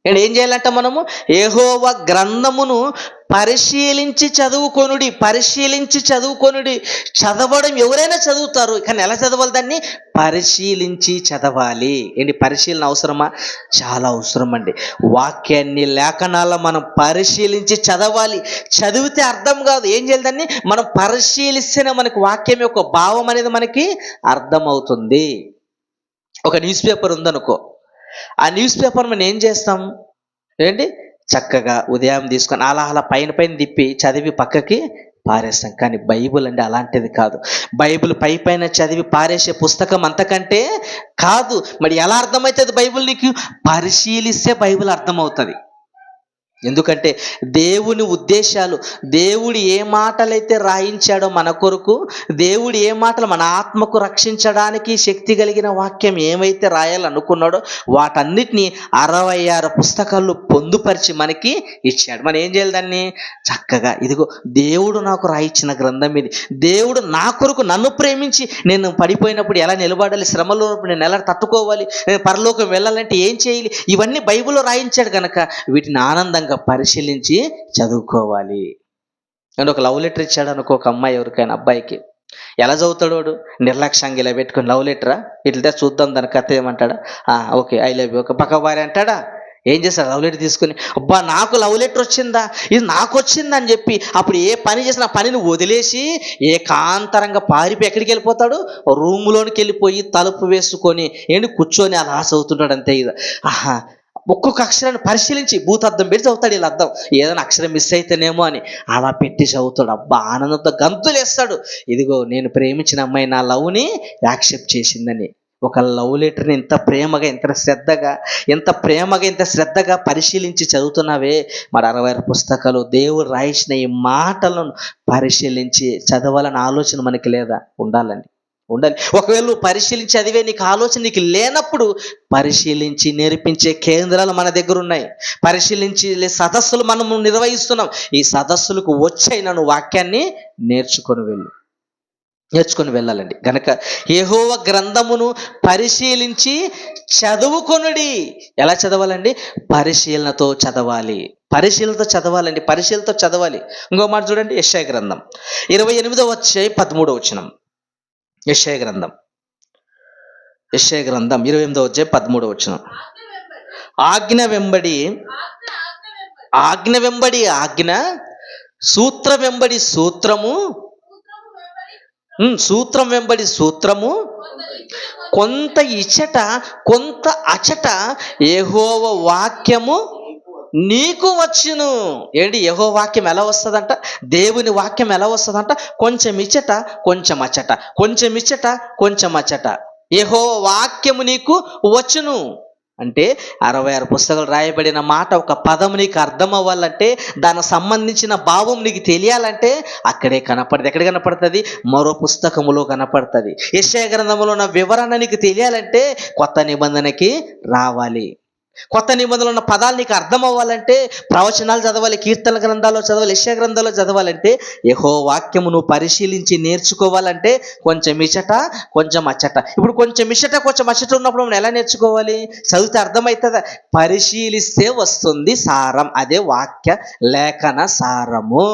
ఏం చేయాలంట మనము? యెహోవా గ్రంథమును పరిశీలించి చదువుకొనుడి. చదవడం ఎవరైనా చదువుతారు, కానీ ఎలా చదవాలి? దాన్ని పరిశీలించి చదవాలి. పరిశీలన అవసరమా? చాలా అవసరం అండి. వాక్యాన్ని, లేఖనాలను మనం పరిశీలించి చదవాలి. చదివితే అర్థం కాదు. ఏం చేయాలి? దాన్ని మనం పరిశీలిస్తేనే మనకి వాక్యం యొక్క భావం అనేది మనకి అర్థమవుతుంది. ఒక న్యూస్ పేపర్ ఉందనుకో, ఆ న్యూస్ పేపర్ మనం ఏం చేస్తాం? చక్కగా ఉదయం తీసుకొని అలా పైన తిప్పి చదివి పక్కకి పారేస్తాం. కానీ బైబిల్ అంటే అలాంటిది కాదు. బైబిల్ పైన చదివి పారేసే పుస్తకం అంతకంటే కాదు. మరి ఎలా అర్థమవుతుంది బైబిల్? నీకు పరిశీలిస్తే బైబిల్ అర్థమవుతుంది. ఎందుకంటే దేవుని ఉద్దేశాలు, దేవుడు ఏ మాటలైతే రాయించాడో మన కొరకు, దేవుడు ఏ మాటలు మన ఆత్మకు రక్షించడానికి శక్తి కలిగిన వాక్యం ఏమైతే రాయాలనుకున్నాడో వాటన్నిటినీ 66 పుస్తకాల్లో పొందుపరిచి మనకి ఇచ్చాడు. మనం ఏం చేయాలి? దాన్ని చక్కగా, ఇదిగో దేవుడు నాకు రాయించిన గ్రంథం ఇది, దేవుడు నా కొరకు నన్ను ప్రేమించి నేను పడిపోయినప్పుడు ఎలా నిలబడాలి, శ్రమలో నేను ఎలా తట్టుకోవాలి, నేను పరలోకం వెళ్ళాలంటే ఏం చేయాలి, ఇవన్నీ బైబిల్లో రాయించాడు కనుక వీటిని ఆనందంగా పరిశీలించి చదువుకోవాలి. అండ్ ఒక లవ్ లెటర్ ఇచ్చాడు అనుకో, ఒక అమ్మాయి ఎవరికైనా అబ్బాయికి, ఎలా చదువుతాడు వాడు? నిర్లక్ష్యంగా ఇలా పెట్టుకుని లవ్ లెటరా, ఇట్లా చూద్దాం దాని కథ ఏమంటాడా, ఓకే ఐ లవ్ యూ, ఒక పక్క భార్య అంటాడా? ఏం చేస్తాడు? లవ్ లెటర్ తీసుకుని, అబ్బా నాకు లవ్ లెటర్ వచ్చిందా, ఇది నాకు వచ్చిందని చెప్పి అప్పుడు ఏ పని చేసినా పనిని వదిలేసి ఏకాంతరంగా పారిపోయి ఎక్కడికి వెళ్ళిపోతాడు? రూమ్లోనికి వెళ్ళిపోయి తలుపు వేసుకొని కూర్చొని అలా చదువుతుంటాడు. అంతే. ఇది ఒక్కొక్క అక్షరాన్ని పరిశీలించి భూతద్దం పెట్టి చదువుతాడు. ఇలా అర్థం ఏదైనా అక్షరం మిస్ అయితేనేమో అని అలా పెట్టి చదువుతాడు. అబ్బా ఆనందంతో గంతులు వేస్తాడు. ఇదిగో నేను ప్రేమించిన అమ్మాయి నా లవ్ని యాక్సెప్ట్ చేసిందని. ఒక లవ్ లెటర్ని ఇంత ప్రేమగా, ఇంత శ్రద్ధగా పరిశీలించి చదువుతున్నావే. మరి 66 పుస్తకాలు దేవుడు రాయించిన ఈ మాటలను పరిశీలించి చదవాలని ఆలోచన మనకి లేదా? ఉండాలి. ఒకవేళ నువ్వు పరిశీలించి చదివే నీకు ఆలోచన నీకు లేనప్పుడు పరిశీలించి నేర్పించే కేంద్రాలు మన దగ్గర ఉన్నాయి. పరిశీలించి సదస్సులు మనము నిర్వహిస్తున్నాం. ఈ సదస్సులకు వచ్చైనా నువ్వు వాక్యాన్ని నేర్చుకొని వెళ్ళాలండి. గనక యెహోవా గ్రంథమును పరిశీలించి చదువుకొనుడి. ఎలా చదవాలండి? పరిశీలనతో చదవాలండి. పరిశీలనతో చదవాలి. ఇంకో మాట చూడండి, యెషయా గ్రంథం 28:13. యెషయా గ్రంథం 28:13. ఆజ్ఞ వెంబడి ఆజ్ఞ, సూత్రం వెంబడి సూత్రము, సూత్రం వెంబడి సూత్రము, కొంత ఇచ్చట కొంత అచట యెహోవా వాక్యము నీకు వచ్చును. యెహోవా వాక్యం ఎలా వస్తుందంట? దేవుని వాక్యం ఎలా వస్తుందంట? కొంచెం ఇచ్చట కొంచెం అచ్చట, కొంచెం ఇచ్చట కొంచెం అచ్చట. యెహోవా వాక్యము నీకు వచ్చును. అంటే 66 పుస్తకాలు రాయబడిన మాట ఒక పదం నీకు అర్థం అవ్వాలంటే, దానికి సంబంధించిన భావం నీకు తెలియాలంటే అక్కడే కనపడుతుంది. ఎక్కడ కనపడుతుంది? మరో పుస్తకములో కనపడుతుంది. యెషయా గ్రంథంలో ఉన్న వివరణ నీకు తెలియాలంటే కొత్త నిబంధనకి రావాలి. కొత్త నిబంధనలో ఉన్న పదాలు నీకు అర్థం అవ్వాలంటే ప్రవచనాలు చదవాలి, కీర్తన గ్రంథాల్లో చదవాలి, యెషయా గ్రంథాల్లో చదవాలంటే, యెహోవా వాక్యము నువ్వు పరిశీలించి నేర్చుకోవాలంటే కొంచెం ఇచట కొంచెం అచ్చట. ఇప్పుడు కొంచెం ఇచట కొంచెం అచ్చట ఉన్నప్పుడు మనం ఎలా నేర్చుకోవాలి? చదివితే అర్థమవుతుందా? పరిశీలిస్తే వస్తుంది సారం. అదే వాక్య లేఖన సారము.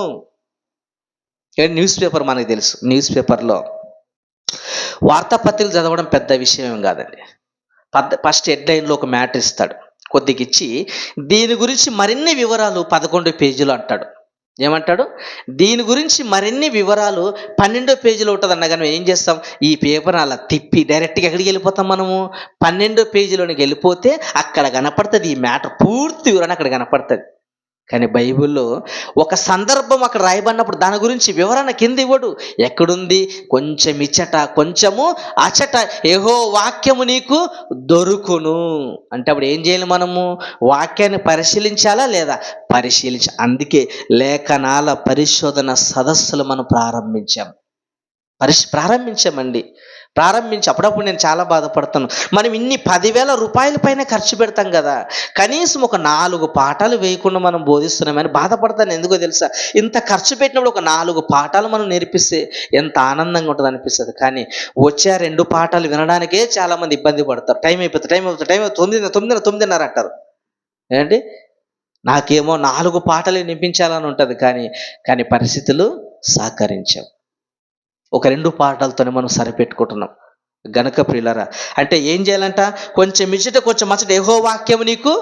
న్యూస్ పేపర్ మనకు తెలుసు. న్యూస్ పేపర్లో వార్తాపత్రికలు చదవడం పెద్ద విషయం ఏం కాదండి. ఫస్ట్ హెడ్లైన్లో ఒక మ్యాటర్ ఇస్తాడు, కొద్దిగా ఇచ్చి దీని గురించి మరిన్ని వివరాలు 11 పేజీలు అంటాడు. ఏమంటాడు? దీని గురించి మరిన్ని వివరాలు 12 పేజీలో ఉంటుంది అన్నగానే ఏం చేస్తాం? ఈ పేపర్ అలా తిప్పి డైరెక్ట్గా ఎక్కడికి వెళ్ళిపోతాం మనము? 12 పేజీలోనికి వెళ్ళిపోతే అక్కడ కనపడుతుంది ఈ మ్యాటర్ పూర్తి వివరణ అక్కడ కనపడుతుంది. కానీ బైబిల్లో ఒక సందర్భం అక్కడ రాయబడినప్పుడు దాని గురించి వివరణ కింద ఇవ్వడు. ఎక్కడుంది? కొంచెం ఇచ్చట కొంచెము అచ్చట యెహోవా వాక్యము నీకు దొరుకును. అంటే అప్పుడు ఏం చేయాలి మనము? వాక్యాన్ని పరిశీలించాలా లేదా? అందుకే లేఖనాల పరిశోధన సదస్సులు మనం ప్రారంభించామండి. అప్పుడప్పుడు నేను చాలా బాధపడతాను. మనం ఇన్ని 10,000 రూపాయల పైన ఖర్చు పెడతాం కదా, కనీసం ఒక 4 పాఠాలు వేయకుండా మనం బోధిస్తున్నామని బాధపడతాను. ఎందుకో తెలుసా? ఇంత ఖర్చు పెట్టినప్పుడు ఒక 4 పాఠాలు మనం నేర్పిస్తే ఎంత ఆనందంగా ఉంటుంది అనిపిస్తుంది. కానీ వచ్చే 2 పాఠాలు వినడానికే చాలామంది ఇబ్బంది పడతారు. టైం అయిపోతుంది 9:30 అంటారు. ఏంటి? నాకేమో 4 పాఠాలు వినిపించాలని ఉంటుంది, కానీ పరిస్థితులు సహకరించాం. ఒక 2 పాఠాలతోనే మనం సరిపెట్టుకుంటున్నాం గనక ప్రియులారా. అంటే ఏం చేయాలంట? కొంచెం ఇచ్చట కొంచెం మచ్చట యెహోవా వాక్యము నీకు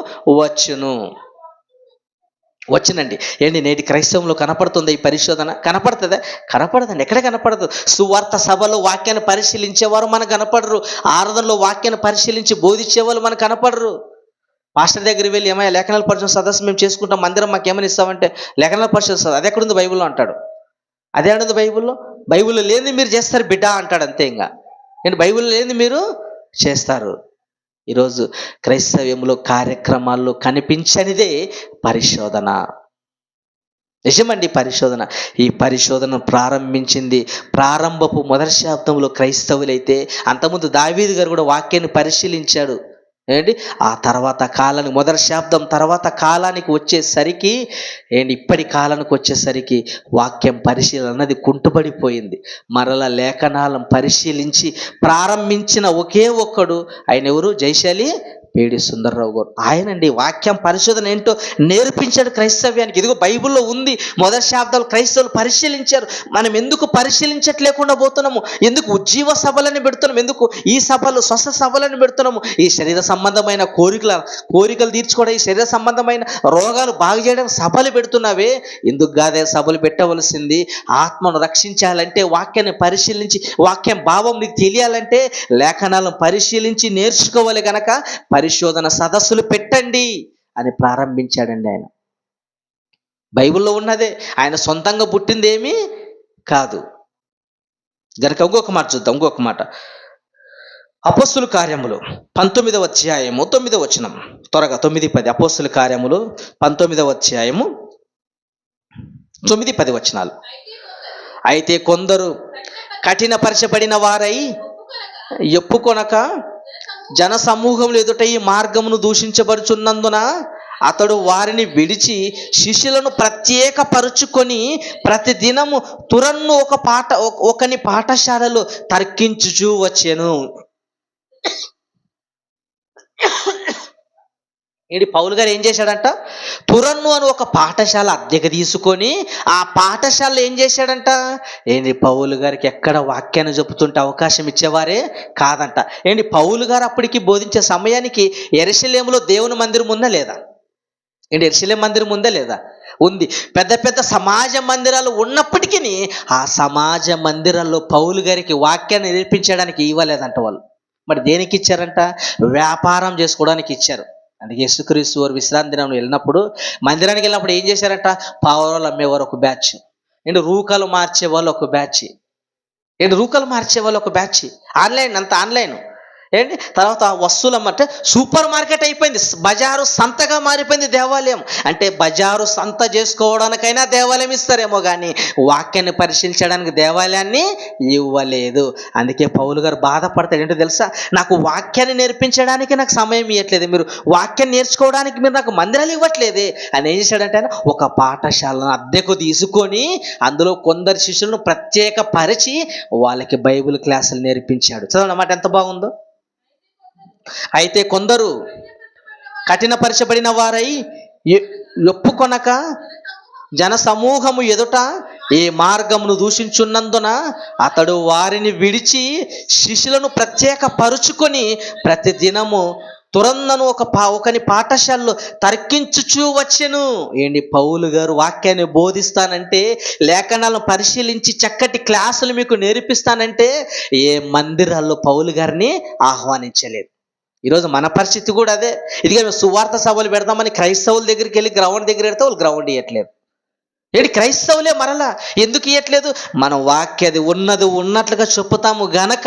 వచ్చునండి. ఏంటి నేటి క్రైస్తవంలో కనపడుతుంది ఈ పరిశోధన? కనపడదండి. ఎక్కడ కనపడదు? సువార్త సభలో వాక్యాన్ని పరిశీలించేవారు మనకు కనపడరు. ఆరాధనలో వాక్యాన్ని పరిశీలించి బోధించేవాళ్ళు మనకు కనపడరు. పాస్టర్ దగ్గరికి వెళ్ళి ఏమైనా లేఖనాల పరిశోధన సదస్సు మేము చేసుకుంటాం, మందిరం మాకేమని ఇస్తామంటే లేఖనాల పరిశోధన అది ఎక్కడుంది బైబిల్లో అంటాడు. అదే ఉండదు బైబిల్లో లేని మీరు చేస్తారు బిడ్డ అంటాడు. అంతే. ఇంకా బైబిల్లో లేని మీరు చేస్తారు. ఈరోజు క్రైస్తవ్యంలో కార్యక్రమాల్లో కనిపించనిదే పరిశోధన. నిజమండి పరిశోధన. ఈ పరిశోధన ప్రారంభించింది ప్రారంభపు మొదటి శతాబ్దంలో క్రైస్తవులైతే, అంతకుముందు దావీదు గారు కూడా వాక్యాన్ని పరిశీలించాడు. ఏంటి? ఆ తర్వాత కాలానికి మొదటి శతాబ్దం తర్వాత కాలానికి వచ్చేసరికి ఇప్పటి కాలానికి వచ్చేసరికి వాక్యం పరిశీలన అన్నది కుంటుపడిపోయింది. మరలా లేఖనాలను పరిశీలించి ప్రారంభించిన ఒకే ఒక్కడు ఆయన ఎవరు? జయశాలి పేడి సుందర్రావు గారు. ఆయనండి వాక్యం పరిశోధన ఏంటో నేర్పించాడు క్రైస్తవ్యానికి. ఇదిగో బైబిల్లో ఉంది. మొదటి శతాబ్దాలు క్రైస్తవులు పరిశీలించారు. మనం ఎందుకు పరిశీలించట్లేకుండా పోతున్నాము? ఎందుకు ఉజ్జీవ సభలను పెడుతున్నాము? ఎందుకు ఈ సభలు స్వస్థ సభలను పెడుతున్నాము? ఈ శరీర సంబంధమైన కోరికలు తీర్చుకోవడం, ఈ శరీర సంబంధమైన రోగాలు బాగు చేయడం సభలు పెడుతున్నావే. ఎందుకు కాదే సభలు పెట్టవలసింది? ఆత్మను రక్షించాలంటే వాక్యాన్ని పరిశీలించి, వాక్యం భావం నీకు తెలియాలంటే లేఖనాలను పరిశీలించి నేర్చుకోవాలి. కనుక పరిశోధన సదస్సులు పెట్టండి అని ప్రారంభించాడండి ఆయన. బైబిల్లో ఉన్నదే, ఆయన సొంతంగా పుట్టింది ఏమీ కాదు. గనక ఇంకొక మాట చూద్దాం. ఇంకొక మాట అపోస్తుల కార్యములు 19వ అధ్యాయము 9వ వచనం. త్వరగా 9-10. అపోస్తుల కార్యములు 19వ అధ్యాయము 9-10 వచనాలు. అయితే కొందరు కఠినపరచబడిన వారై ఒప్పుకొనక జన సమూహములు ఎదుట ఈ మార్గమును దూషించబడుచున్నందున అతడు వారిని విడిచి శిష్యులను ప్రత్యేకపరుచుకొని ప్రతిదినము తురన్ను ఒకని పాఠశాలలో తర్కించుచూ వచ్చెను. పౌలు గారు ఏం చేశాడంట? తురన్ను అని ఒక పాఠశాల అద్దెకు తీసుకొని ఆ పాఠశాలలో ఏం చేశాడంట? పౌలు గారికి ఎక్కడ వాక్యాన్ని చెబుతుంటే అవకాశం ఇచ్చేవారే కాదంట. పౌలు గారు అప్పటికి బోధించే సమయానికి యెరూషలేములో దేవుని మందిరం ఉందా లేదా? యెరూషలేము మందిరం ఉందా లేదా? ఉంది. పెద్ద పెద్ద సమాజ మందిరాలు ఉన్నప్పటికీ ఆ సమాజ మందిరాల్లో పౌలు గారికి వాక్యాన్ని నేర్పించడానికి ఇవ్వలేదంట వాళ్ళు. మరి దేనికి ఇచ్చారంట? వ్యాపారం చేసుకోవడానికి ఇచ్చారు. అందుకే యేసుక్రీస్తు వారు విశ్రాంతి దినం వెళ్ళినప్పుడు, మందిరానికి వెళ్ళినప్పుడు ఏం చేశారంట? పావురాలు అమ్మేవారు ఒక బ్యాచ్, రూకలు మార్చేవాళ్ళు ఒక బ్యాచ్, ఆన్లైన్. ఏంటి తర్వాత వస్తువులు అమ్మంటే సూపర్ మార్కెట్ అయిపోయింది, బజారు సంతగా మారిపోయింది దేవాలయం. అంటే బజారు సంత చేసుకోవడానికైనా దేవాలయం ఇస్తారేమో కానీ వాక్యాన్ని పరిశీలించడానికి దేవాలయాన్ని ఇవ్వలేదు. అందుకే పౌలు గారు బాధపడతాడు. ఏంటో తెలుసా, నాకు వాక్యాన్ని నేర్పించడానికి నాకు సమయం ఇవ్వట్లేదు, మీరు వాక్యాన్ని నేర్చుకోవడానికి మీరు నాకు మందిరాలు ఇవ్వట్లేదే అని ఏం చేశాడంటే ఆయన ఒక పాఠశాలను అద్దెకు తీసుకొని అందులో కొందరు శిష్యులను ప్రత్యేక పరిచి వాళ్ళకి బైబిల్ క్లాసులు నేర్పించాడు. చదవండి అన్నమాట, ఎంత బాగుందో. అయితే కొందరు కఠినపరచబడిన వారై ఒప్పుకొనక జన సమూహము ఎదుట ఈ మార్గమును దూషించున్నందున అతడు వారిని విడిచి శిష్యులను ప్రత్యేక పరుచుకొని ప్రతి దినము తురందను ఒకని పాఠశాలలో తర్కించుచూ వచ్చెను. ఏంటి, పౌలు గారు వాక్యాన్ని బోధిస్తానంటే, లేఖనాలను పరిశీలించి చక్కటి క్లాసులు మీకు నేర్పిస్తానంటే ఏ మందిరాల్లో పౌలు గారిని ఆహ్వానించలేదు. ఈరోజు మన పరిస్థితి కూడా అదే. ఇదిగా మేము సువార్త సభలు పెడదామని క్రైస్తవుల దగ్గరికి వెళ్ళి గ్రౌండ్ దగ్గర పెడితే వాళ్ళు గ్రౌండ్ ఇవ్వట్లేదు. ఏంటి, క్రైస్తవులే మరలా ఎందుకు ఇవ్వట్లేదు? మన వాక్యది ఉన్నది ఉన్నట్లుగా చెప్పుతాము గనక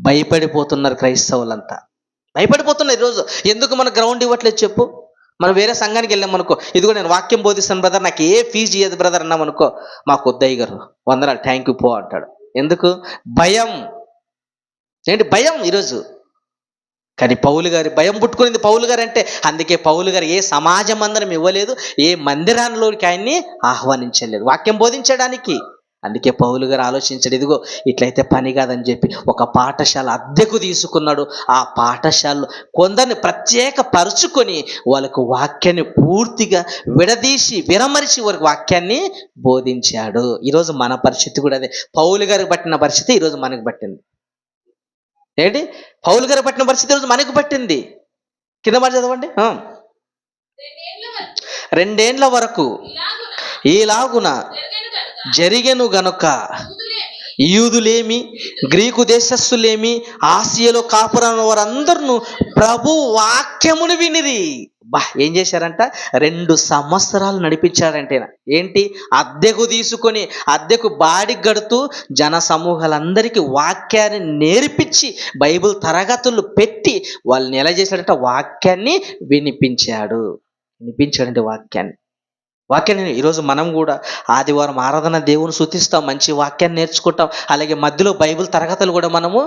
భయపడిపోతున్నారు క్రైస్తవులంతా, భయపడిపోతున్నారు ఈరోజు. ఎందుకు మన గ్రౌండ్ ఇవ్వట్లేదు చెప్పు? మనం వేరే సంఘానికి వెళ్ళాం అనుకో, ఇదిగో నేను వాక్యం బోధిస్తాను బ్రదర్, నాకు ఏ ఫీజు ఇయ్యదు బ్రదర్ అన్నాం అనుకో, మాకు వద్దయ్య గారు వందనాలు థ్యాంక్ యూ పో అంటాడు. ఎందుకు? భయం. ఏంటి, భయం ఈరోజు. కానీ పౌలు గారి భయం పుట్టుకునింది పౌలు గారు అంటే. అందుకే పౌలు గారు ఏ సమాజ మందిరం ఇవ్వలేదు, ఏ మందిరాల్లోకి ఆయన్ని ఆహ్వానించలేదు వాక్యం బోధించడానికి. అందుకే పౌలు గారు ఆలోచించాడు, ఇదిగో ఇట్లయితే పని కాదని చెప్పి ఒక పాఠశాల అద్దెకు తీసుకున్నాడు. ఆ పాఠశాలలో కొందరిని ప్రత్యేక పరుచుకొని వాళ్ళకు వాక్యాన్ని పూర్తిగా విడదీసి విరమరిచి వారికి వాక్యాన్ని బోధించాడు. ఈరోజు మన పరిస్థితి కూడా అదే. పౌలు గారికి పట్టిన పరిస్థితి ఈరోజు మనకు పట్టింది. ఏంటి, పౌలు గారు పట్టిన పరిస్థితి రోజు మనకు పట్టింది. కింద మాట చదవండి. 2 ఏండ్ల వరకు ఈలాగున జరిగెను గనుక యూదులేమి గ్రీకు దేశస్థులేమి ఆసియాలో కాపురాని వారందరూ ప్రభు వాక్యమును వినిరి. ఏం చేశారంట? 2 సంవత్సరాలు నడిపించాడంటే. ఏంటి, అద్దెకు తీసుకొని అద్దెకు బాడి గడుతూ జన సమూహాలందరికీ వాక్యాన్ని నేర్పించి బైబిల్ తరగతులు పెట్టి వాళ్ళని ఎలా చేశాడంట? వాక్యాన్ని వినిపించాడంటే వాక్యాన్ని. ఈరోజు మనం కూడా ఆదివారం ఆరాధన దేవుని స్తుతిస్తాం, మంచి వాక్యాన్ని నేర్చుకుంటాం. అలాగే మధ్యలో బైబిల్ తరగతులు కూడా మనము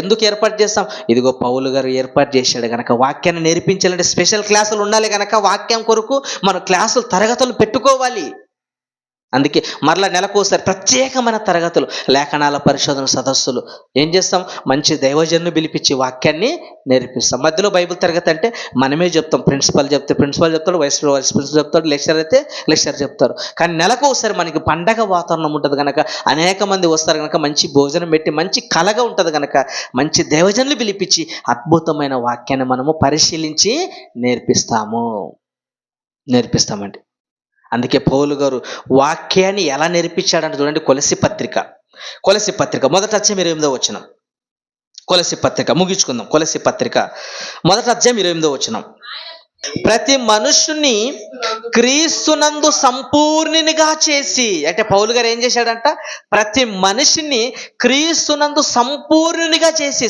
ఎందుకు ఏర్పాటు చేస్తాం? ఇదిగో పౌలు గారు ఏర్పాటు చేశాడు కనుక వాక్యాన్ని నేర్పించాలంటే స్పెషల్ క్లాసులు ఉండాలి కనుక వాక్యం కొరకు మనం క్లాసులు తరగతులు పెట్టుకోవాలి. అందుకే మరలా నెలకోసారి ప్రత్యేకమైన తరగతులు, లేఖనాల పరిశోధన సదస్సులు ఏం చేస్తాం? మంచి దైవజనులు పిలిపించి వాక్యాన్ని నేర్పిస్తాం. మధ్యలో బైబిల్ తరగతి అంటే మనమే చెప్తాం, ప్రిన్సిపల్ చెప్తాడు, వైస్ ప్రిన్సిపల్ చెప్తాడు, లెక్చరర్ అయితే లెక్చర్ చెప్తారు. కానీ నెలకోసారి మనకి పండగ వాతావరణం ఉంటుంది కనుక అనేక మంది వస్తారు కనుక మంచి భోజనం పెట్టి మంచి కలగా ఉంటుంది కనుక మంచి దైవజనులు పిలిపించి అద్భుతమైన వాక్యాన్ని మనము పరిశీలించి నేర్పిస్తామండి. అందుకే పౌలు గారు వాక్యాన్ని ఎలా నేర్పించాడంటే చూడండి, కొలసి పత్రిక మొదటి అధ్యాయం 28వ వచనం. కొలసి పత్రిక ముగించుకుందాం. కొలసి పత్రిక మొదటి అధ్యాయం 28వ వచనం. ప్రతి మనుషుని క్రీస్తునందు సంపూర్ణునిగా చేసి, అంటే పౌలు గారు ఏం చేశాడంట? ప్రతి మనిషిని క్రీస్తునందు సంపూర్ణునిగా చేసి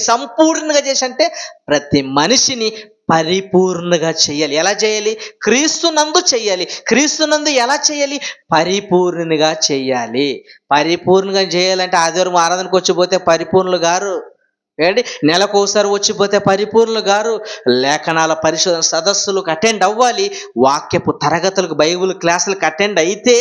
అంటే ప్రతి మనిషిని పరిపూర్ణగా చేయాలి. ఎలా చేయాలి? క్రీస్తునందు చేయాలి. క్రీస్తునందు ఎలా చేయాలి? పరిపూర్ణునిగా చేయాలంటే ఆదివారం ఆరాధనకు వచ్చిపోతే పరిపూర్ణులు గారు. ఏంటి, నెలకోసారి వచ్చిపోతే పరిపూర్ణులు గారు. లేఖనాల పరిశోధన సదస్సులకు అటెండ్ అవ్వాలి, వాక్యపు తరగతులకు బైబిల్ క్లాసులకు అటెండ్ అయితే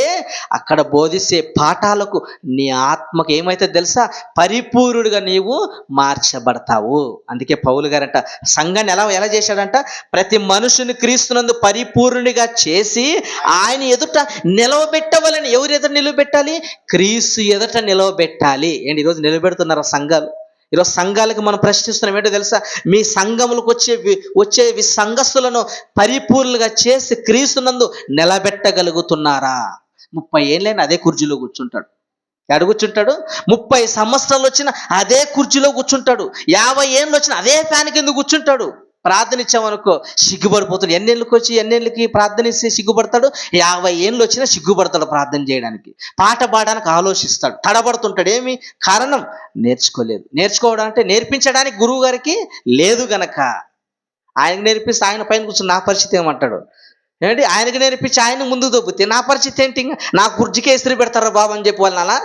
అక్కడ బోధించే పాఠాలకు నీ ఆత్మకు ఏమైతే తెలుసా? పరిపూర్ణుడిగా నీవు మార్చబడతావు. అందుకే పౌలు గారంట సంఘాన్ని ఎలా చేశాడంట? ప్రతి మనుషుని క్రీస్తునందు పరిపూర్ణునిగా చేసి ఆయన ఎదుట నిలవబెట్టవాలని. ఎవరు ఎదుట నిలవబెట్టాలి? క్రీస్తు ఎదుట నిలవబెట్టాలి. ఏంటి, ఈరోజు నిలబెడుతున్నారా సంఘాలు? ఈరోజు సంఘాలకు మనం ప్రశ్నిస్తున్నాం. ఏంటో తెలుసా? మీ సంఘములకు వచ్చే సంఘస్థులను పరిపూర్ణులుగా చేసి క్రీస్తునందు నిలబెట్టగలుగుతున్నారా? 30 ఏళ్ళైనా అదే కుర్చీలో కూర్చుంటాడు. ఎక్కడ కూర్చుంటాడు? 30 సంవత్సరాలు వచ్చిన అదే కుర్చీలో కూర్చుంటాడు. 50 ఏళ్ళు వచ్చిన అదే ఫ్యాన్ కింద కూర్చుంటాడు. ప్రార్థన ఇచ్చామనుకో సిగ్గుపడిపోతాడు. ఎన్నేళ్ళకి ప్రార్థన ఇస్తే సిగ్గుపడతాడు? 50 ఏళ్ళు వచ్చినా సిగ్గుపడతాడు ప్రార్థన చేయడానికి. పాట పాడడానికి ఆలోచిస్తాడు, తడబడుతుంటాడు. ఏమి కారణం? నేర్చుకోలేదు. నేర్చుకోవడం అంటే నేర్పించడానికి గురువు గారికి లేదు గనక. ఆయనకు నేర్పిస్తే ఆయన పైన కూర్చొని నా పరిస్థితి ఏమంటాడు? ఏంటి ఆయనకు నేర్పించి ఆయన ముందు దొబ్బితే నా పరిస్థితి ఏంటి? నా కుర్చీకే ఇస్త్రీ పెడతారా బాబు అని చెప్పి వాళ్ళని అలా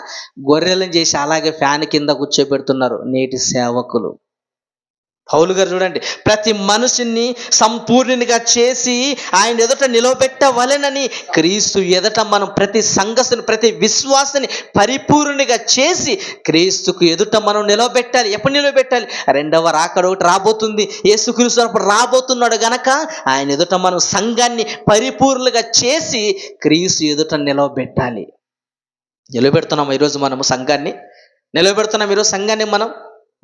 గొర్రెలను చేసి అలాగే ఫ్యాన్ కింద కూర్చోబెడుతున్నారు నేటి సేవకులు. పౌలు గారు చూడండి, ప్రతి మనుషుని సంపూర్ణునిగా చేసి ఆయన ఎదుట నిలవబెట్టవలెనని క్రీస్తు ఎదుట మనం ప్రతి సంఘస్థుని ప్రతి విశ్వాసని పరిపూర్ణునిగా చేసి క్రీస్తుకు ఎదుట మనం నిలవబెట్టాలి. ఎప్పుడు నిలవబెట్టాలి? రెండవ రాకడ ఒకటి రాబోతుంది. యేసుక్రీస్తు అప్పుడు రాబోతున్నాడు గనక ఆయన ఎదుట మనం సంఘాన్ని పరిపూర్ణులుగా చేసి క్రీస్తు ఎదుట నిలవబెట్టాలి. నిలబెడుతున్నాం ఈరోజు మనము సంఘాన్ని, నిలబెడుతున్నాం ఈరోజు సంఘాన్ని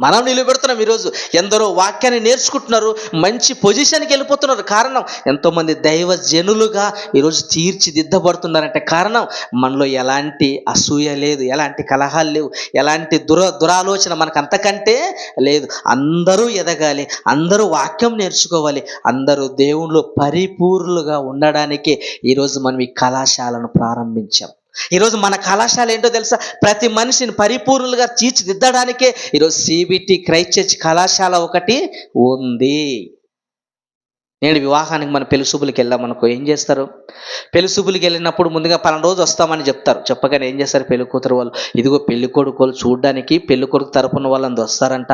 మనం నిలబెడుతున్నాం. ఈరోజు ఎందరో వాక్యాన్ని నేర్చుకుంటున్నారు, మంచి పొజిషన్కి వెళ్ళిపోతున్నారు. కారణం ఎంతోమంది దైవజనులుగా ఈరోజు తీర్చిదిద్దబడుతున్నారంటే కారణం మనలో ఎలాంటి అసూయ లేదు, ఎలాంటి కలహాలు లేవు, ఎలాంటి దురాలోచన మనకు అంతకంటే లేదు. అందరూ ఎదగాలి, అందరూ వాక్యం నేర్చుకోవాలి, అందరూ దేవుళ్ళు పరిపూర్ణులుగా ఉండడానికే ఈరోజు మనం ఈ కళాశాలను ప్రారంభించాం. ఈరోజు మన కళాశాల ఏంటో తెలుసా? ప్రతి మనిషిని పరిపూర్ణులుగా తీర్చిదిద్దడానికే ఈరోజు సిబిటి క్రైస్ట్ చర్చ్ కళాశాల ఒకటి ఉంది. నేను వివాహానికి మన పెళ్లి చూపులకి వెళ్ళామనుకో ఏం చేస్తారు? పెళ్లి చూపులకి వెళ్ళినప్పుడు ముందుగా పలానా రోజు వస్తామని చెప్తారు. చెప్పగానే ఏం చేస్తారు? పెళ్లి కూతురు వాళ్ళు ఇదిగో పెళ్లి కొడుకు వాళ్ళు చూడడానికి పెళ్లి కొడుకు తరపున వాళ్ళని వస్తారంట.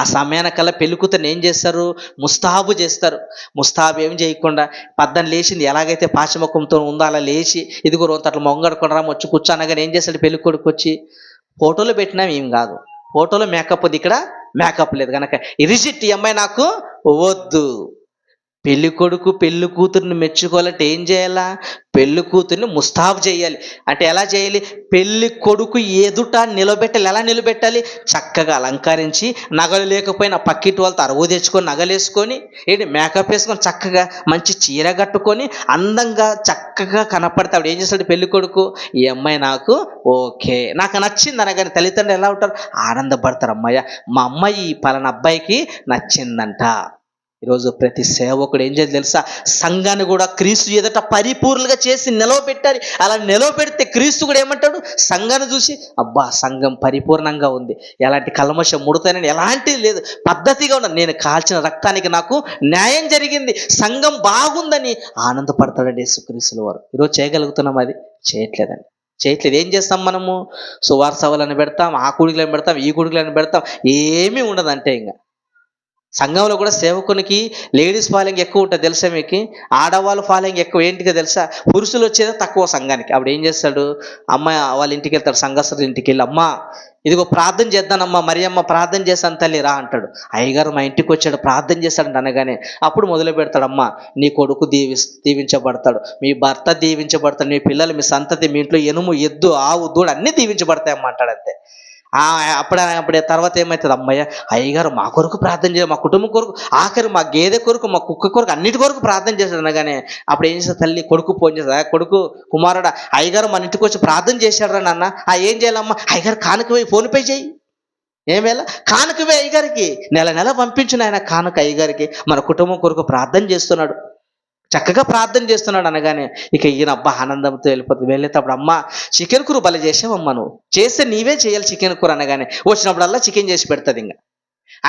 ఆ సమయానికల్లా పెళ్లి కూతురుని ఏం చేస్తారు? ముస్తాబు చేస్తారు. ముస్తాబు ఏం చేయకుండా పద్దన లేచింది ఎలాగైతే పాశముఖంతో ఉందో అలా లేచి ఇదిగో రోజు అట్లా మొంగడుకొని వచ్చి కూర్చోనగానే ఏం చేస్తాడు? పెళ్లి కొడుకు వచ్చి ఫోటోలు పెట్టినా ఏం కాదు, ఫోటోలో మేకప్ ఉంది, ఇక్కడ మేకప్ లేదు కనుక ఇరిజిట్ ఈ అమ్మాయి నాకు వద్దు. పెళ్లి కొడుకు పెళ్లి కూతుర్ని మెచ్చుకోవాలంటే ఏం చేయాలా? పెళ్లి కూతుర్ని ముస్తాబు చేయాలి. అంటే ఎలా చేయాలి? పెళ్లి కొడుకు ఎదుట నిలబెట్టాలి. ఎలా నిలబెట్టాలి? చక్కగా అలంకరించి, నగలు లేకపోయినా పక్కింటి వాళ్ళతో అరువు తెచ్చుకొని నగలేసుకొని మేకప్ వేసుకొని చక్కగా మంచి చీర కట్టుకొని అందంగా చక్కగా కనపడితే అప్పుడు ఏం చేస్తాడు? పెళ్లి కొడుకు ఈ అమ్మాయి నాకు ఓకే, నాకు నచ్చింది అనగానే తల్లిదండ్రులు ఎలా ఉంటారు? ఆనందపడతారు. అమ్మాయి మా అమ్మాయి పలానా అబ్బాయికి నచ్చిందంట. ఈరోజు ప్రతి సేవకుడు ఏం చేయాలి తెలుసా? సంఘాన్ని కూడా క్రీస్తు ఎదుట పరిపూర్ణంగా చేసి నిలవబెట్టాలి. అలా నిలవబెడితే క్రీస్తు కూడా ఏమంటాడు? సంఘాన్ని చూసి అబ్బా సంఘం పరిపూర్ణంగా ఉంది, ఎలాంటి కల్మషం ముడతానని ఎలాంటిది లేదు, పద్ధతిగా ఉన్నది, నేను కాల్చిన రక్తానికి నాకు న్యాయం జరిగింది, సంఘం బాగుందని ఆనందపడతాడండి యేసుక్రీస్తుల వారు. ఈరోజు చేయగలుగుతున్నాం? అది చేయట్లేదు. ఏం చేస్తాం మనము? సువార్త సభలను పెడతాం, ఆ కుడికలను పెడతాం, ఈ కుడికలను పెడతాం, ఏమీ ఉండదు. అంటే ఇంకా సంఘంలో కూడా సేవకునికి లేడీస్ ఫాలోయింగ్ ఎక్కువ ఉంటుంది తెలుసా మీకు? ఆడవాళ్ళ ఫాలోయింగ్ ఎక్కువ. ఏంటిగా తెలుసా? పురుషులు వచ్చేది తక్కువ సంఘానికి. అప్పుడు ఏం చేస్తాడు? అమ్మాయి వాళ్ళ ఇంటికి వెళ్తాడు, సంఘస్థుల ఇంటికి వెళ్ళి అమ్మ ఇదిగో ప్రార్థన చేద్దానమ్మా, మరి అమ్మ ప్రార్థన చేస్తాను తల్లి రా అంటాడు. అయ్యగారు మా ఇంటికి వచ్చాడు ప్రార్థన చేస్తాడు అనగానే అప్పుడు మొదలు పెడతాడమ్మా నీ కొడుకు దీవించబడతాడు, మీ భర్త దీవించబడతాడు, మీ పిల్లలు మీ సంతతి మీ ఇంట్లో ఎనుము ఎద్దు ఆవు దూడ అన్నీ దీవించబడతాయమ్మా అంటాడు. అంతే. అప్పుడే తర్వాత ఏమవుతుంది? అమ్మయ్య అయ్యగారు మా కొరకు ప్రార్థన చేయాలి, మా కుటుంబం కొరకు, ఆఖరి మా గేదె కొరకు, మా కుక్క కొరకు, అన్నిటి కొరకు ప్రార్థన చేశాడు అనగానే అప్పుడు ఏం చేస్తారు? తల్లి కొడుకు ఫోన్ చేస్తారు, కొడుకు కుమారుడా అయ్యగారు మన ఇంటికి వచ్చి ప్రార్థన చేశాడు రా నాన్న, ఏం చేయాలమ్మా? అయ్యగారు కానుక పోయి ఫోన్పే చేయి. ఏమేలా కానుక వే అయ్యగారికి, నెల పంపించిన ఆయన కానుక అయ్యగారికి, మన కుటుంబం కొరకు ప్రార్థన చేస్తున్నాడు, చక్కగా ప్రార్థన చేస్తున్నాడు అనగానే ఇక ఈయన అబ్బా ఆనందంతో వెళ్ళేటప్పుడు అమ్మ చికెన్ కూర భలే చేసావమ్మా, నువ్వు చేస్తే నీవే చేయాలి చికెన్ కూర అనగానే వచ్చినప్పుడల్లా చికెన్ చేసి పెడుతుంది. ఇంకా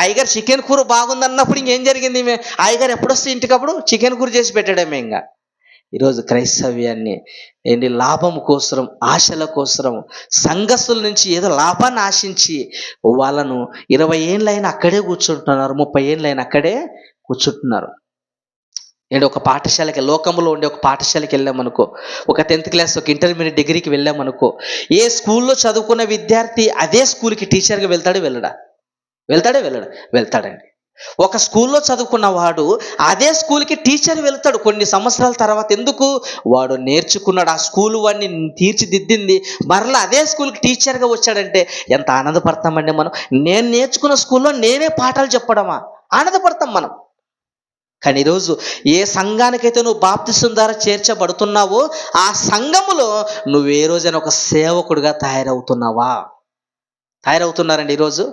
అయ్యగారు చికెన్ కూర బాగుందన్నప్పుడు ఇంకేం జరిగింది? అయ్యగారు ఎప్పుడొస్తే ఇంటికప్పుడు చికెన్ కూర చేసి పెట్టడమే. ఇంకా ఈరోజు క్రైస్తవ్యాన్ని లాభం కోసం, ఆశల కోసం సంఘస్థుల నుంచి ఏదో లాభాన్ని ఆశించి వాళ్ళను 20 ఏళ్ళైనా అక్కడే కూర్చుంటున్నారు, 30 ఏళ్ళైనా అక్కడే కూర్చుంటున్నారు. ఒక పాఠశాలకి, లోకంలో ఉండే ఒక పాఠశాలకి వెళ్ళామనుకో, ఒక 10th క్లాస్ ఒక ఇంటర్మీడియట్ డిగ్రీకి వెళ్ళామనుకో, ఏ స్కూల్లో చదువుకున్న విద్యార్థి అదే స్కూల్కి టీచర్గా వెళ్తాడండి. ఒక స్కూల్లో చదువుకున్న వాడు అదే స్కూల్కి టీచర్ వెళ్తాడు కొన్ని సంవత్సరాల తర్వాత. ఎందుకు? వాడు నేర్చుకున్నాడు, ఆ స్కూల్ వాడిని తీర్చిదిద్దింది, మరలా అదే స్కూల్కి టీచర్గా వచ్చాడంటే ఎంత ఆనందపడతామండి మనం. నేను నేర్చుకున్న స్కూల్లో నేనే పాఠాలు చెప్పడమా? ఆనందపడతాం మనం. కానీ ఈరోజు ఏ సంఘానికైతే నువ్వు బాప్తిసం ద్వారా చేర్చబడుతున్నావో ఆ సంఘములో నువ్వు ఏ రోజైనా ఒక సేవకుడిగా తయారవుతున్నారండి ఈరోజు?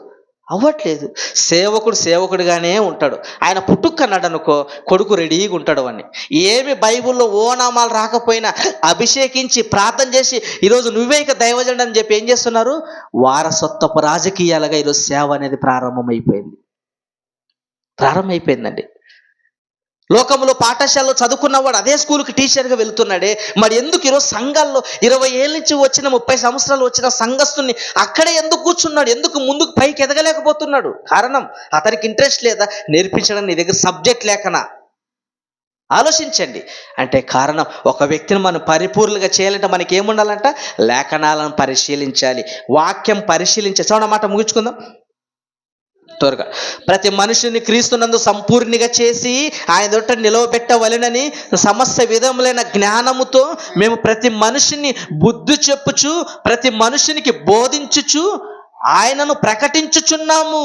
అవ్వట్లేదు. సేవకుడు సేవకుడిగానే ఉంటాడు. ఆయన పుట్టుకన్నాడు అనుకో, కొడుకు రెడీగా ఉంటాడు అని. ఏమి బైబిల్లో ఓనామాలు రాకపోయినా అభిషేకించి ప్రార్థన చేసి ఈరోజు నువ్వే ఇక దైవజనుడు అని చెప్పి ఏం చేస్తున్నారు? వారసత్వపు రాజకీయాలుగా ఈరోజు సేవ అనేది ప్రారంభమైపోయిందండి. లోకంలో పాఠశాలలో చదువుకున్నవాడు అదే స్కూల్కి టీచర్గా వెళ్తున్నాడే, మరి ఎందుకు ఈరోజు సంఘాల్లో 20 ఏళ్ళ నుంచి వచ్చిన 30 సంవత్సరాలు వచ్చిన సంఘస్థుని అక్కడే ఎందుకు కూర్చున్నాడు? ఎందుకు ముందుకు పైకి ఎదగలేకపోతున్నాడు? కారణం అతనికి ఇంట్రెస్ట్ లేదా? నేర్పించడం నీ దగ్గర సబ్జెక్ట్ లేకనా? ఆలోచించండి. అంటే కారణం, ఒక వ్యక్తిని మనం పరిపూర్ణంగా చేయాలంటే మనకి ఏముండాలంట? లేఖనాలను పరిశీలించాలి, వాక్యం పరిశీలించాలి. చూడమాట ముగించుకుందాం త్వరగా. ప్రతి మనుషుని క్రీస్తునందు సంపూర్ణిగా చేసి ఆయన దొట్ట నిలవబెట్టవలెనని సమస్త విధములైన జ్ఞానముతో మేము ప్రతి మనిషిని బుద్ధి చెప్పుచు ప్రతి మనుషునికి బోధించుచు ఆయనను ప్రకటించుచున్నాము.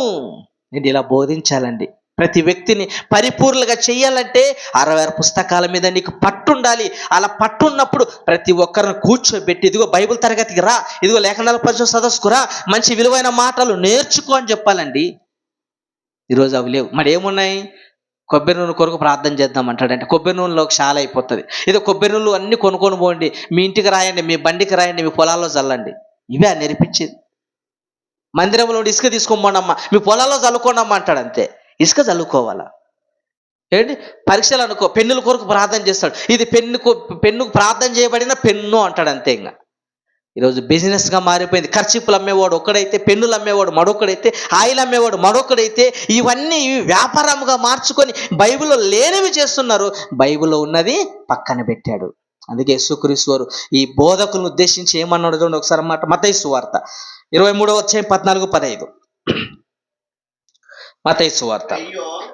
నేను ఇలా బోధించాలండి. ప్రతి వ్యక్తిని పరిపూర్ణంగా చేయాలంటే 66 పుస్తకాల మీద నీకు పట్టుండాలి. అలా పట్టున్నప్పుడు ప్రతి ఒక్కరిని కూర్చోబెట్టి, ఇదిగో బైబిల్ తరగతికి రా, ఇదిగో లేఖనాల పరిచయ సదస్సుకు రా, మంచి విలువైన మాటలు నేర్చుకో అని చెప్పాలండి. ఈరోజు అవి లేవు. మరి ఏమున్నాయి? కొబ్బరి నూనె కొరకు ప్రార్థన చేద్దాం అంటాడంటే కొబ్బరి నూనెలో చాలా అయిపోతుంది. ఏదో కొబ్బరి నూనెలు అన్నీ కొనుక్కొని పోండి, మీ ఇంటికి రాయండి, మీ బండికి రాయండి, మీ పొలాల్లో చల్లండి. ఇవే నేర్పించేది. మందిరంలో ఇసుక తీసుకోమండమ్మా, మీ పొలాల్లో చల్లుకోండమ్మా అంటాడు. అంతే, ఇసుక చల్లుకోవాలా ఏంటి? పరీక్షలు అనుకో, పెన్నుల కొరకు ప్రార్థన చేస్తాడు. ఇది పెన్నుకు ప్రార్థన చేయబడిన పెన్ను అంటాడు. అంతే. ఇంకా ఈరోజు బిజినెస్గా మారిపోయింది. ఖర్చీపులు అమ్మేవాడు ఒకడైతే, పెన్నులు అమ్మేవాడు మరొకడైతే, ఆయిల్ అమ్మేవాడు మరొకడైతే, ఇవన్నీ వ్యాపారంగా మార్చుకొని బైబిల్లో లేనివి చేస్తున్నారు. బైబిల్లో ఉన్నది పక్కన పెట్టాడు. అందుకే యేసుక్రీస్తు వారు ఈ బోధకులను ఉద్దేశించి ఏమన్నాడు చూడండి ఒకసారి మాట. మత్తయి సువార్త 23:14-15. మత్తయి సువార్త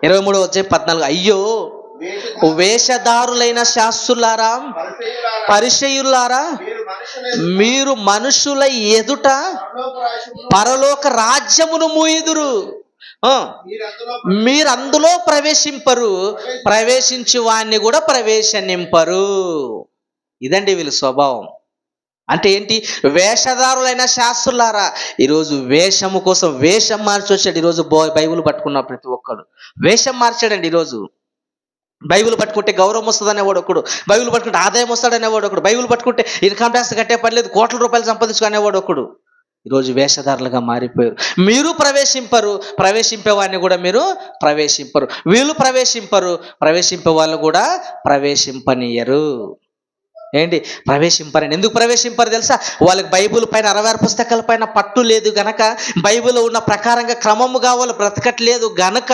23:14. అయ్యో వేషధారులైన శాస్త్రులారా, పరిసయ్యులారా, మీరు మనుషుల ఎదుట పరలోక రాజ్యమును మూయుదురు, మీరు అందులో ప్రవేశింపరు, ప్రవేశించు వాణ్ణి కూడా ప్రవేశనింపరు. ఇదండి వీళ్ళ స్వభావం. అంటే ఏంటి? వేషధారులైన శాస్త్రులారా. ఈరోజు వేషము కోసం వేషం మార్చి వచ్చాడు. ఈరోజు బైబిల్ పట్టుకున్న ప్రతి ఒక్కడు వేషం మార్చాడండి. ఈరోజు బైబిల్ పట్టుకుంటే గౌరవం వస్తుంది అనేవాడు ఒకడు, బైబిల్ పట్టుకుంటే ఆదాయం వస్తాడనేవాడు ఒకడు, బైబిల్ పట్టుకుంటే ఇన్కమ్ ట్యాక్స్ కట్టే పర్లేదు, కోట్ల రూపాయలు సంపాదించుకునేవాడు ఒకడు. ఈరోజు వేషధారులుగా మారిపోయారు. మీరు ప్రవేశింపరు, ప్రవేశింపేవాడిని కూడా మీరు ప్రవేశింపరు. వీళ్ళు ప్రవేశింపరు, ప్రవేశింపే వాళ్ళు కూడా ప్రవేశింపనీయరు. ఏంటి? ప్రవేశింపరని. ఎందుకు ప్రవేశింపరు తెలుసా? వాళ్ళకి బైబిల్ పైన 66 పుస్తకాల పైన పట్టు లేదు గనక, బైబిల్లో ఉన్న ప్రకారంగా క్రమముగా వాళ్ళు బ్రతకట్లేదు గనక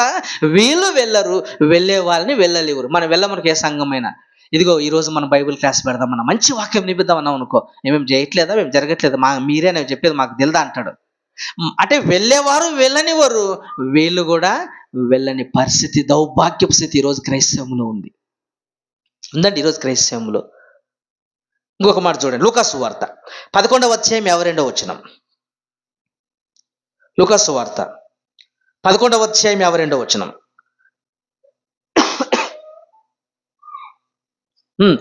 వీళ్ళు వెళ్ళరు, వెళ్ళే వాళ్ళని వెళ్ళలేరు. మనం వెళ్ళమనుకు ఏ సంఘమైనా, ఇదిగో ఈరోజు మనం బైబిల్ క్లాస్ పెడదామన్నా, మంచి వాక్యం నింపిద్దామన్నాం అనుకో, మేము చేయట్లేదా, మేము జరగట్లేదా, మీరే నేను చెప్పేది మాకు తెలుదా అంటాడు. అంటే వెళ్ళేవారు వెళ్ళనివారు, వీళ్ళు కూడా వెళ్ళని పరిస్థితి, దౌర్భాగ్యపు స్థితి ఈరోజు క్రైస్తవంలో ఉందండి. ఈరోజు క్రైస్తవంలో ఇంకొక మాట చూడండి. లూకా సువార్త 11:52. లూకా సువార్త 11:52.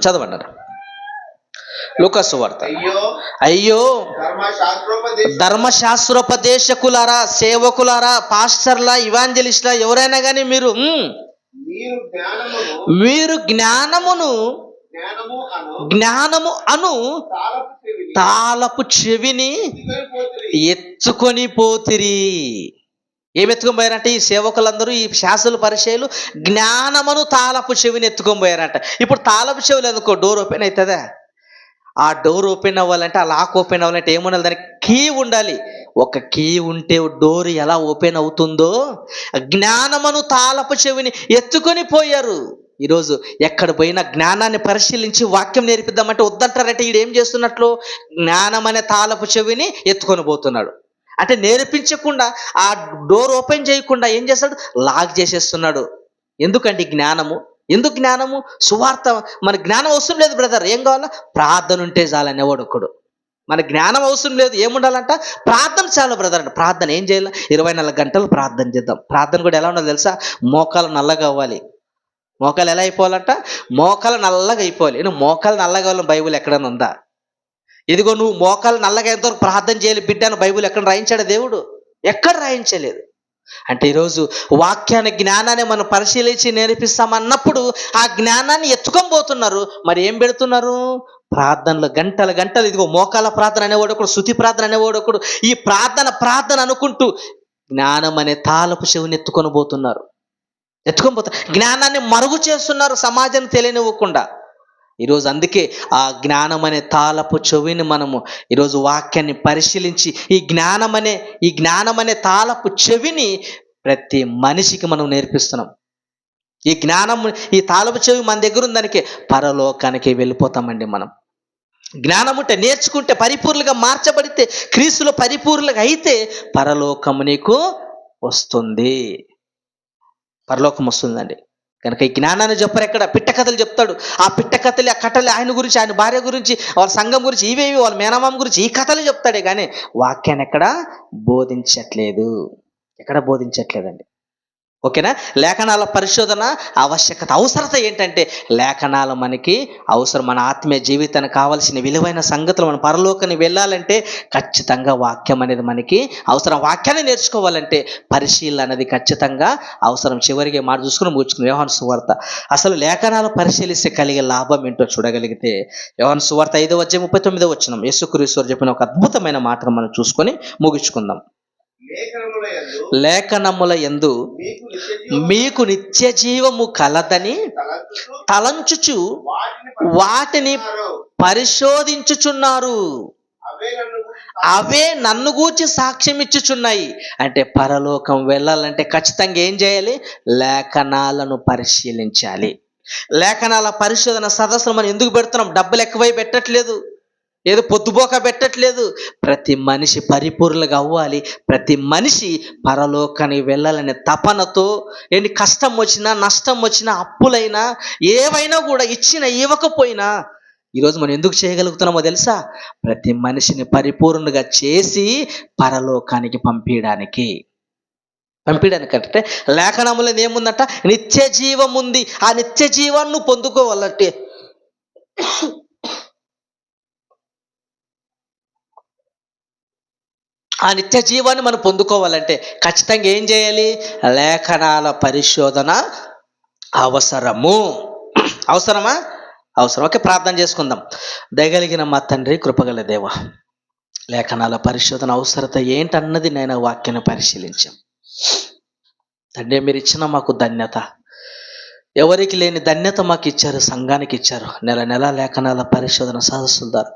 చదవన్నారు. లూకా సువార్త. అయ్యో ధర్మశాస్త్రోపదేశకులారా, సేవకులారా, పాస్టర్లా, ఇవాంజలిస్ట్లా, ఎవరైనా కానీ మీరు జ్ఞానము అను తాళపు చెవిని ఎత్తుకొని పోతిరి. ఏమెత్తుకొని పోయారంటే ఈ సేవకులందరూ, ఈ శాస్త్రుల పరిచయాలు జ్ఞానమును తాళపు చెవిని ఎత్తుకొని పోయారంట. ఇప్పుడు తాళపు చెవులు ఎందుకో డోర్ ఓపెన్ అవుతుందా? ఆ డోర్ ఓపెన్ అవ్వాలంటే, ఆ లాక్ ఓపెన్ అవ్వాలంటే ఏముండాలి? దానికి కీ ఉండాలి. ఒక కీ ఉంటే డోర్ ఎలా ఓపెన్ అవుతుందో, జ్ఞానమును తాళపు చెవిని ఎత్తుకొని పోయారు. ఈరోజు ఎక్కడ పోయినా జ్ఞానాన్ని పరిశీలించి వాక్యం నేర్పిద్దామంటే వద్దంటారంటే ఈడు ఏం చేస్తున్నట్లు? జ్ఞానం అనే తాళపు చెవిని ఎత్తుకొని పోతున్నాడు. అంటే నేర్పించకుండా, ఆ డోర్ ఓపెన్ చేయకుండా ఏం చేస్తాడు? లాక్ చేసేస్తున్నాడు. ఎందుకండి జ్ఞానము? ఎందుకు జ్ఞానము? సువార్త. మన జ్ఞానం అవసరం లేదు బ్రదర్, ఏం కావాలా? ప్రార్థన ఉంటే చాలనేవాడు ఒకడు. మన జ్ఞానం అవసరం లేదు, ఏముండాలంట? ప్రార్థన చాలు బ్రదర్ అంటే. ప్రార్థన ఏం చేయాలి? 24 గంటలు ప్రార్థన చేద్దాం. ప్రార్థన కూడా ఎలా ఉండాలి తెలుసా? మోకాలు నల్లగా అవ్వాలి. మోకాలు ఎలా అయిపోవాలంట? మోకాలు నల్లగా అయిపోవాలి. నువ్వు మోకాలు నల్లగా అవ్వాలని బైబిల్ ఎక్కడైనా ఉందా? ఇదిగో నువ్వు మోకాలు నల్లగా ఎంతవరకు ప్రార్థన చేయాలి బిడ్డ అని బైబిల్ ఎక్కడ రాయించాడు దేవుడు? ఎక్కడ రాయించలేదు. అంటే ఈరోజు వాక్యాన్ని జ్ఞానాన్ని మనం పరిశీలించి నేర్పిస్తామన్నప్పుడు ఆ జ్ఞానాన్ని ఎత్తుకొని పోతున్నారు. మరి ఏం పెడుతున్నారు? ప్రార్థనలు గంటలు గంటలు, ఇదిగో మోకాల ప్రార్థన అనేవాడు ఒకడు, శృతి ప్రార్థన అనేవాడు ఒకడు, ఈ ప్రార్థన ప్రార్థన అనుకుంటూ జ్ఞానం అనే తాళపు చెవిని ఎత్తుకొని పోతారు. జ్ఞానాన్ని మరుగు చేస్తున్నారు, సమాజం తెలియనివ్వకుండా. ఈరోజు అందుకే ఆ జ్ఞానం అనే తాళపు చెవిని మనము ఈరోజు వాక్యాన్ని పరిశీలించి ఈ జ్ఞానం అనే తాళపు చెవిని ప్రతి మనిషికి మనం నేర్పిస్తున్నాం. ఈ తాళపు చెవి మన దగ్గర ఉందనికే పరలోకానికి వెళ్ళిపోతామండి మనం. జ్ఞానం ఉంటే, నేర్చుకుంటే, పరిపూర్ణంగా మార్చబడితే, క్రీస్తులో పరిపూర్ణంగా అయితే పరలోకము నీకు వస్తుంది. పరలోకం వస్తుందండి. కనుక ఈ జ్ఞానాన్ని చెప్పరు ఎక్కడ. పిట్ట కథలు చెప్తాడు. ఆ పిట్ట కథలు, ఆ కథలు ఆయన గురించి, ఆయన భార్య గురించి, వాళ్ళ సంఘం గురించి, ఇవేవి వాళ్ళ మేనమామ గురించి ఈ కథలు చెప్తాడే కానీ వాక్యాన్ని ఎక్కడ బోధించట్లేదండి. ఓకేనా? లేఖనాల పరిశోధన ఆవశ్యకత, అవసరత ఏంటంటే లేఖనాలు మనకి అవసరం. మన ఆత్మీయ జీవితానికి కావాల్సిన విలువైన సంగతులు, మన పరలోకానికి వెళ్ళాలంటే ఖచ్చితంగా వాక్యం అనేది మనకి అవసరం. వాక్యాన్ని నేర్చుకోవాలంటే పరిశీలన అనేది ఖచ్చితంగా అవసరం. చివరికి మాట చూసుకుని ముగించుకుని యోహాను సువార్త. అసలు లేఖనాలు పరిశీలిస్తే కలిగే లాభం ఏంటో చూడగలిగితే యోహాను సువార్త 5:39 యేసుక్రీస్తు చెప్పిన ఒక అద్భుతమైన మాటను మనం చూసుకొని ముగించుకుందాం. లేఖనముల యందు మీకు నిత్య జీవము కలదని తలంచుచు వాటిని పరిశోధించుచున్నారు. అవే నన్ను గూర్చి సాక్ష్యం ఇచ్చుచున్నాయి. అంటే పరలోకం వెళ్ళాలంటే ఖచ్చితంగా ఏం చేయాలి? లేఖనాలను పరిశీలించాలి. లేఖనాల పరిశోధన సదస్సులు మనం ఎందుకు పెడుతున్నాం? డబ్బులు ఎక్కువై పెట్టట్లేదు, ఏదో పొద్దుపోక పెట్టట్లేదు. ప్రతి మనిషి పరిపూర్ణంగా అవ్వాలి, ప్రతి మనిషి పరలోకానికి వెళ్ళాలనే తపనతో, ఎన్ని కష్టం వచ్చినా, నష్టం వచ్చినా, అప్పులైనా, ఏవైనా కూడా ఇచ్చినా ఇవ్వకపోయినా ఈరోజు మనం ఎందుకు చేయగలుగుతున్నామో తెలుసా? ప్రతి మనిషిని పరిపూర్ణంగా చేసి పరలోకానికి పంపించడానికి. అంటే లేఖనములో ఏముందంట? నిత్య జీవం ఉంది. ఆ నిత్య జీవాన్ని పొందుకోవాలంటే ఆ నిత్య జీవాన్ని మనం పొందుకోవాలంటే ఖచ్చితంగా ఏం చేయాలి? లేఖనాల పరిశోధన అవసరము. అవసరమా? అవసరం. ఓకే, ప్రార్థన చేసుకుందాం. దయగలిగిన మా తండ్రి, కృపగల దేవ, లేఖనాల పరిశోధన అవసరత ఏంటన్నది నేను వాక్యాన్ని పరిశీలించాం. తండ్రి, మీరు ఇచ్చిన మాకు ధన్యత, ఎవరికి లేని ధన్యత మాకు ఇచ్చారు, సంఘానికి ఇచ్చారు. నెల నెల లేఖనాల పరిశోధన సదస్సుల ద్వారా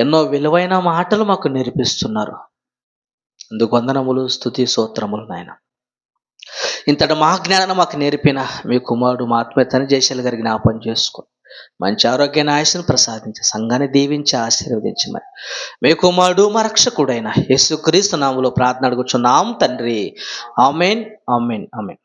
ఎన్నో విలువైన మాటలు మాకు నేర్పిస్తున్నారు. అందుకు వందనములు, స్తుతి, స్తోత్రములు నాయన. ఇంతటి మా జ్ఞానాన్ని మాకు నేర్పిన మీ కుమారుడు మా ఆత్మీయ తండ్రి జయశీల గారి జ్ఞాపం చేసుకొని మంచి ఆరోగ్యాన్ని, ఆయుష్ను ప్రసాదించి సంఘాన్ని దీవించి ఆశీర్వదించమని మీ కుమారుడు మా రక్షకుడైన యేసుక్రీస్తు నామములో ప్రార్థన అడుగుచున్నాం తండ్రి. ఆమేన్, ఆమేన్, ఆమేన్.